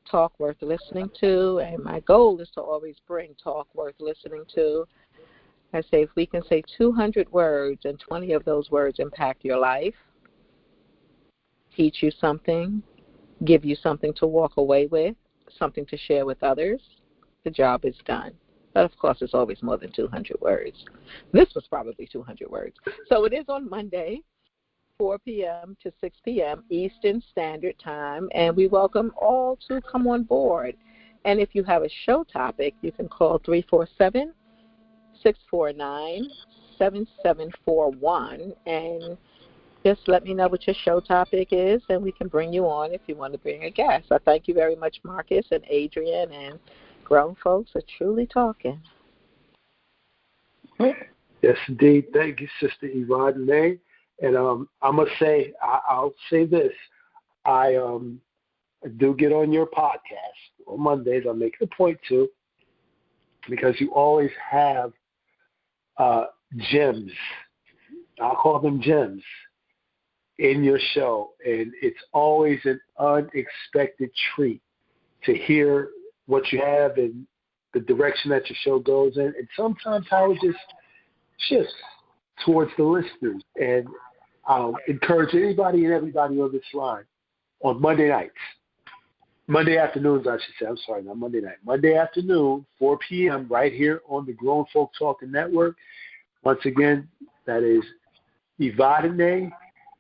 talk worth listening to, and my goal is to always bring talk worth listening to. I say if we can say 200 words and 20 of those words impact your life, teach you something, give you something to walk away with, something to share with others, the job is done. But, of course, it's always more than 200 words. This was probably 200 words. So it is on Monday, 4 p.m. to 6 p.m. Eastern Standard Time, and we welcome all to come on board. And if you have a show topic, you can call 347-649-7741, and just let me know what your show topic is, and we can bring you on if you want to bring a guest. I thank you very much, Marcus and Adrienne, and Grown Folks are truly talking. Yes, indeed. Thank you, Sister Yvonne. And I must say, I'll say this. I do get on your podcast on Mondays. I'm making a point to, because you always have gems. I'll call them gems in your show. And it's always an unexpected treat to hear what you have and the direction that your show goes in, and sometimes how it just shifts towards the listeners. And I'll encourage anybody and everybody on this line on Monday nights. Monday afternoons, I should say. I'm sorry, not Monday night. Monday afternoon, 4 p.m., right here on the Grown Folk Talking Network. Once again, that is Evadine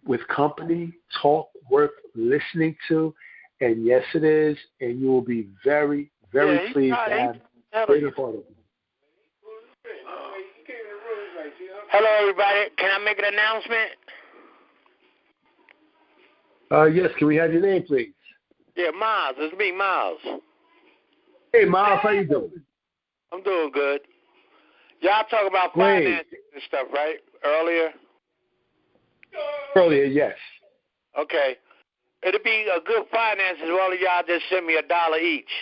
with company, talk worth listening to. And yes, it is. And you will be very, very pleased to have greater part of it. Hello, everybody. Can I make an announcement? Yes, can we have your name, please? Yeah, Miles. It's me, Miles. Hey, Miles, how you doing? I'm doing good. Y'all talk about finances and stuff, right? Earlier, yes. Okay. It'd be a good finance if all of y'all just send me $1 each.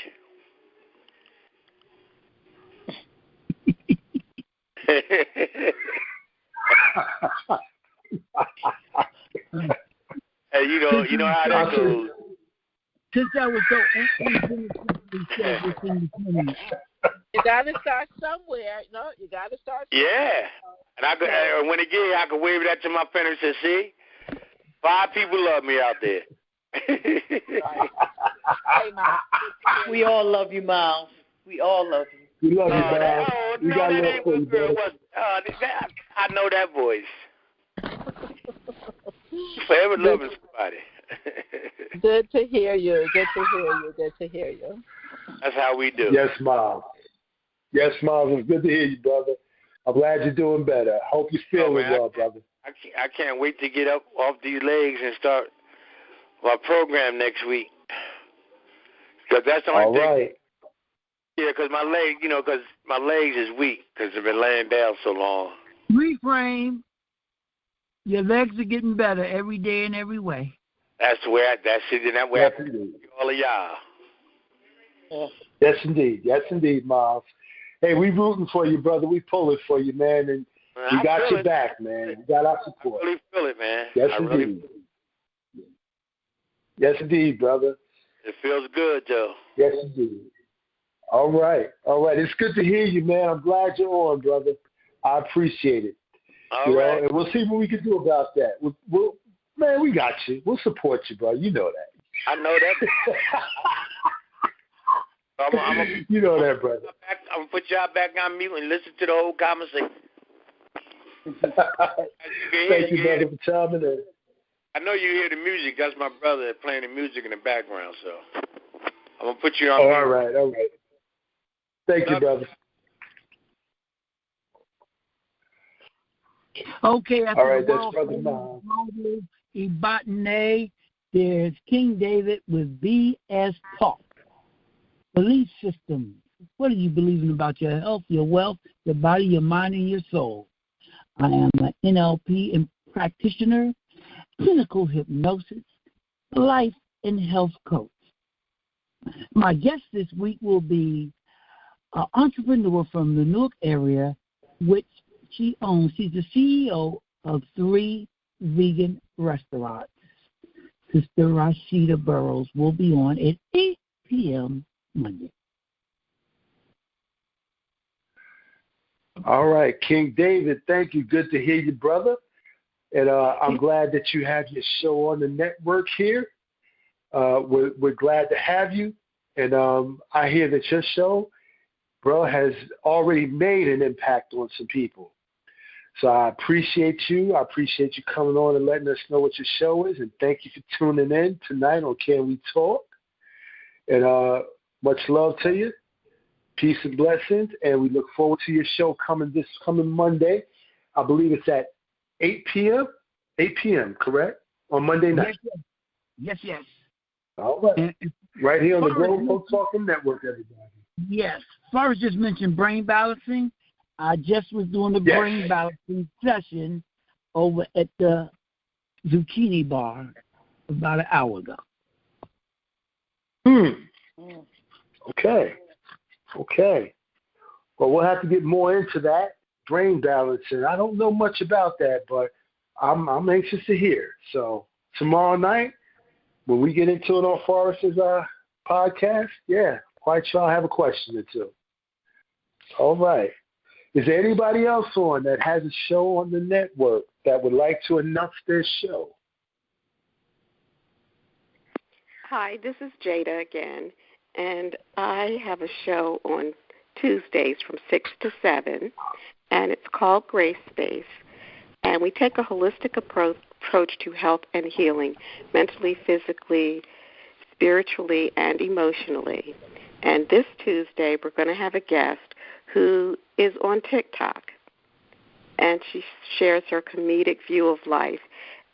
Hey, you know how that goes. Since that was so you got to start somewhere. No, you got to start somewhere. Yeah. And when it get here, I can wave that to my friend and say, see, 5 people love me out there. We all love you, Miles. We all love you. We love you, Miles. That ain't what girl was. I know that voice. Forever loving somebody. Good to hear you. Good to hear you. Good to hear you. That's how we do. Yes, Miles. Yes, Miles. It's good to hear you, brother. I'm glad you're doing better. I hope you're feeling well, brother. I can't wait to get up off these legs and start my program next week. Because that's the only thing. All right. Yeah, because my legs is weak because I've been laying down so long. Reframe. Your legs are getting better every day in every way. That's where I all of y'all. Yes, indeed. Yes, indeed, Miles. Hey, we rooting for you, brother. We pulling for you, man, and we got your back, man. We got our support. I really feel it, man. Yes, indeed. Yes, indeed, brother. It feels good, though. Yes, indeed. All right. It's good to hear you, man. I'm glad you're on, brother. I appreciate it. All right. And we'll see what we can do about that. Man, we got you. We'll support you, bro. You know that. I know that. You know that, brother. I'm going to put y'all back on mute and listen to the whole conversation. Thank you, brother, for chiming in. I know you hear the music. That's my brother playing the music in the background, so I'm going to put you on mute. All right. Thank you, brother. Okay, all right, that's Brother Miles. Evadine, there's King David with BS Talk. Belief system. What are you believing about your health, your wealth, your body, your mind, and your soul? I am an NLP and practitioner, clinical hypnosis, life and health coach. My guest this week will be an entrepreneur from the Newark area, which she owns. She's the CEO of 3 vegan restaurants. Sister Rashida Burrows will be on at 8 p.m. Monday. All right, King David, thank you. Good to hear you, brother. And I'm glad that you have your show on the network here. We're glad to have you. And I hear that your show, bro, has already made an impact on some people. So I appreciate you. I appreciate you coming on and letting us know what your show is. And thank you for tuning in tonight on Can We Talk. And much love to you. Peace and blessings. And we look forward to your show this coming Monday. I believe it's at 8 p.m. 8 p.m., correct? On Monday night. Yes. All right. Right here on the Grown Folk Talking Network, everybody. Yes. Forrest just mentioned brain balancing. I just was doing the brain balancing session over at the Zucchini Bar about an hour ago. Okay. Well, we'll have to get more into that brain balancing. I don't know much about that, but I'm anxious to hear. So tomorrow night, when we get into it on Forrest's podcast, Quite sure I have a question or two. All right. Is there anybody else on that has a show on the network that would like to announce their show? Hi, this is Jada again, and I have a show on Tuesdays from 6 to 7, and it's called Grace Space. And we take a holistic approach to health and healing, mentally, physically, spiritually, and emotionally. And this Tuesday, we're going to have a guest who is on TikTok, and she shares her comedic view of life.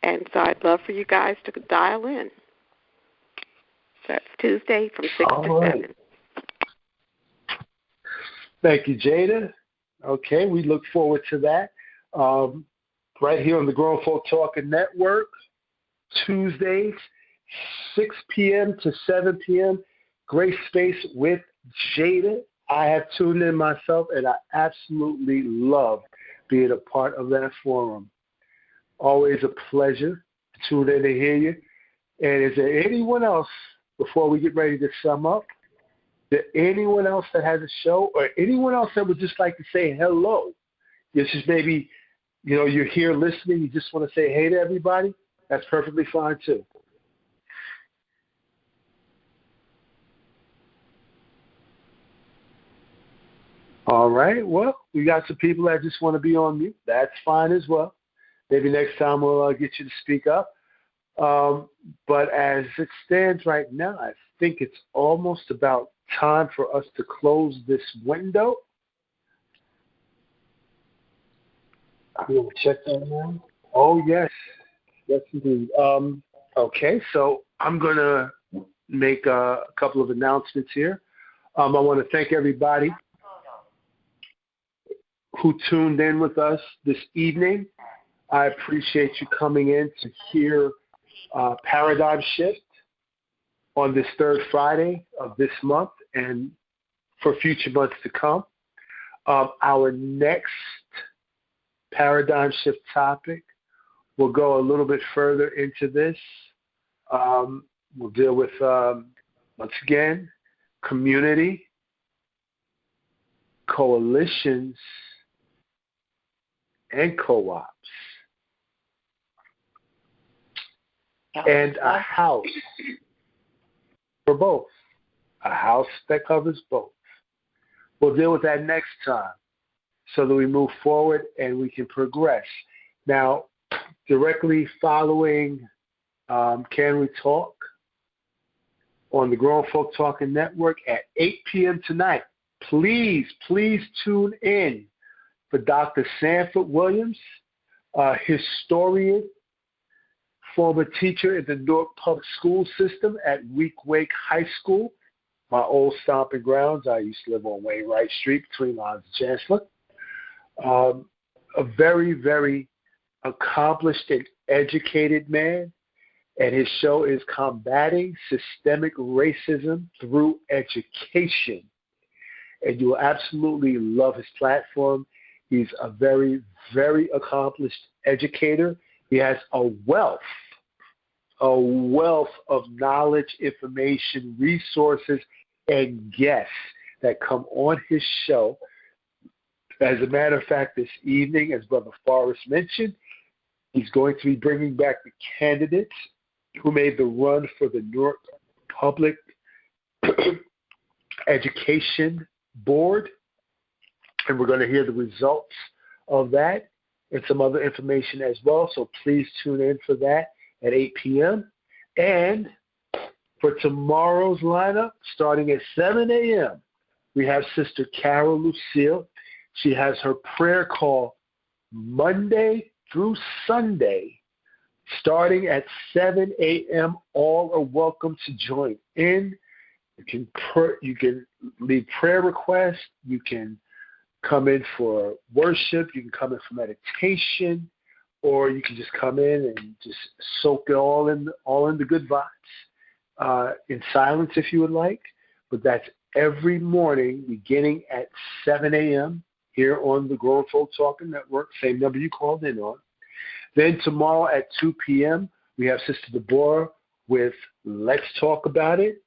And so I'd love for you guys to dial in. So it's Tuesday from 6 to 7. Thank you, Jada. Okay, we look forward to that. Right here on the Grown Folk Talking Network, Tuesdays, 6 p.m. to 7 p.m., Grace Space with Jada. I have tuned in myself, and I absolutely love being a part of that forum. Always a pleasure to tune in to hear you. And is there anyone else, before we get ready to sum up, is there anyone else that has a show or anyone else that would just like to say hello? It's just maybe, you're here listening, you just want to say hey to everybody? That's perfectly fine, too. All right. Well, we got some people that just want to be on mute. That's fine as well. Maybe next time we'll get you to speak up. But as it stands right now, I think it's almost about time for us to close this window. I'm going to check that now. Oh, yes. Yes, indeed. Okay, so I'm going to make a couple of announcements here. I want to thank everybody who tuned in with us this evening. I appreciate you coming in to hear Paradigm Shift on this third Friday of this month and for future months to come. Our next Paradigm Shift topic will go a little bit further into this. We'll deal with, once again, community, coalitions, and co-ops. And a house for both. A house that covers both. We'll deal with that next time so that we move forward and we can progress. Now, directly following Can We Talk on the Grown Folk Talking Network at 8 p.m. tonight, please tune in for Dr. Sanford Williams, historian, former teacher in the Newark Public School System at Weequahic High School, my old stomping grounds. I used to live on Wainwright Street between Lawrence and Chancellor. A very, very accomplished and educated man, and his show is Combating Systemic Racism Through Education. And you will absolutely love his platform. He's a very, very accomplished educator. He has a wealth of knowledge, information, resources, and guests that come on his show. As a matter of fact, this evening, as Brother Forrest mentioned, he's going to be bringing back the candidates who made the run for the Newark Public Education Board. And we're going to hear the results of that and some other information as well. So please tune in for that at 8 p.m. And for tomorrow's lineup, starting at 7 a.m., we have Sister Carol Lucille. She has her prayer call Monday through Sunday, starting at 7 a.m. All are welcome to join in. You can leave prayer requests. You can come in for worship. You can come in for meditation, or you can just come in and just soak it all in the good vibes in silence if you would like. But that's every morning beginning at 7 a.m. here on the Grown Folk Talking Network, same number you called in on. Then tomorrow at 2 p.m., we have Sister Deborah with Let's Talk About It.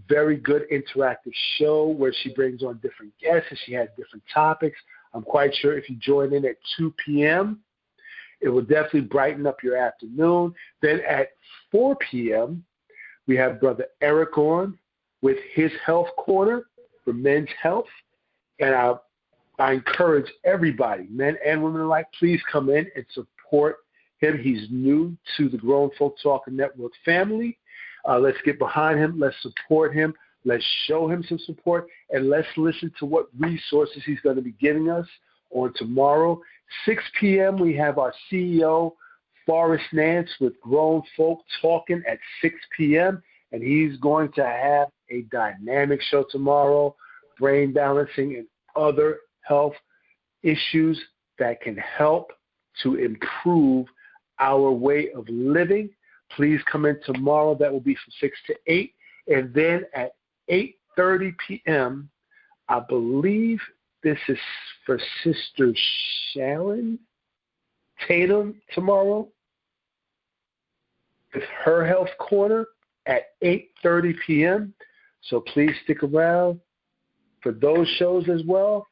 very good interactive show where she brings on different guests and she has different topics. I'm quite sure if you join in at 2 p.m., it will definitely brighten up your afternoon. Then at 4 p.m., we have Brother Eric on with his Health Corner for men's health. And I encourage everybody, men and women alike, please come in and support him. He's new to the Grown Folk Talking Network family. Let's get behind him. Let's support him. Let's show him some support. And let's listen to what resources he's going to be giving us on tomorrow. 6 p.m., we have our CEO, Forrest Nance, with Grown Folk Talking at 6 p.m., and he's going to have a dynamic show tomorrow, brain balancing and other health issues that can help to improve our way of living. Please come in tomorrow. That will be from 6 to 8. And then at 8:30 p.m., I believe this is for Sister Sharon Tatum tomorrow with her Health Corner at 8:30 p.m. So please stick around for those shows as well.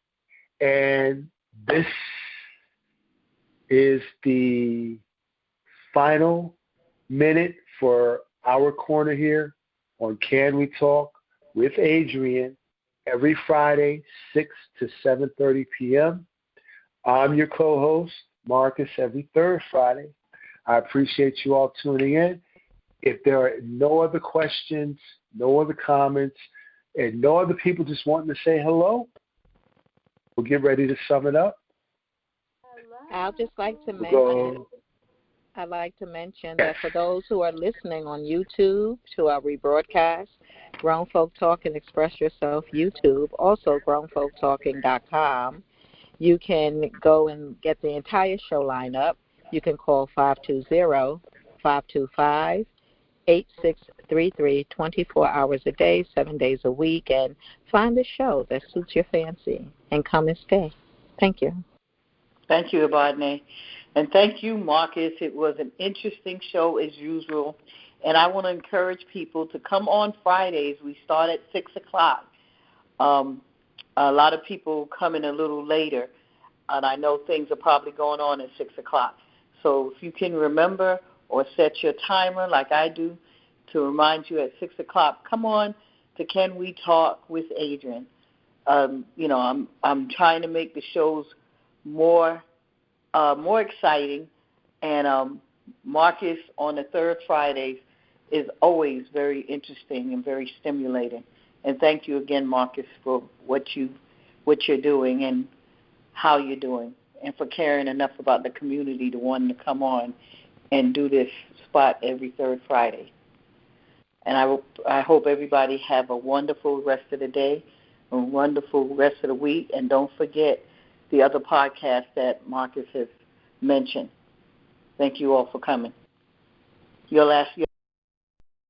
And this is the final minute for our corner here on Can We Talk with Adrienne every Friday, 6 to 7:30 p.m. I'm your co-host, Marcus, every third Friday. I appreciate you all tuning in. If there are no other questions, no other comments, and no other people just wanting to say hello, we'll get ready to sum it up. I'd like to mention that for those who are listening on YouTube to our rebroadcast, Grown Folk Talk and Express Yourself YouTube, also grownfolktalking.com. You can go and get the entire show lineup. You can call 520-525-8633, 24 hours a day, 7 days a week, and find a show that suits your fancy and come and stay. Thank you. Thank you, Adrienne. And thank you, Marcus. It was an interesting show as usual. And I want to encourage people to come on Fridays. We start at 6 o'clock. A lot of people come in a little later, and I know things are probably going on at 6 o'clock. So if you can remember or set your timer like I do to remind you at 6 o'clock, come on to Can We Talk with Adrienne. I'm trying to make the shows more exciting, and Marcus on the third Fridays is always very interesting and very stimulating. And thank you again, Marcus, for what you're doing and how you're doing, and for caring enough about the community to want to come on and do this spot every third Friday. And I hope everybody have a wonderful rest of the day, a wonderful rest of the week, and don't forget the other podcast that Marcus has mentioned. Thank you all for coming. Your last.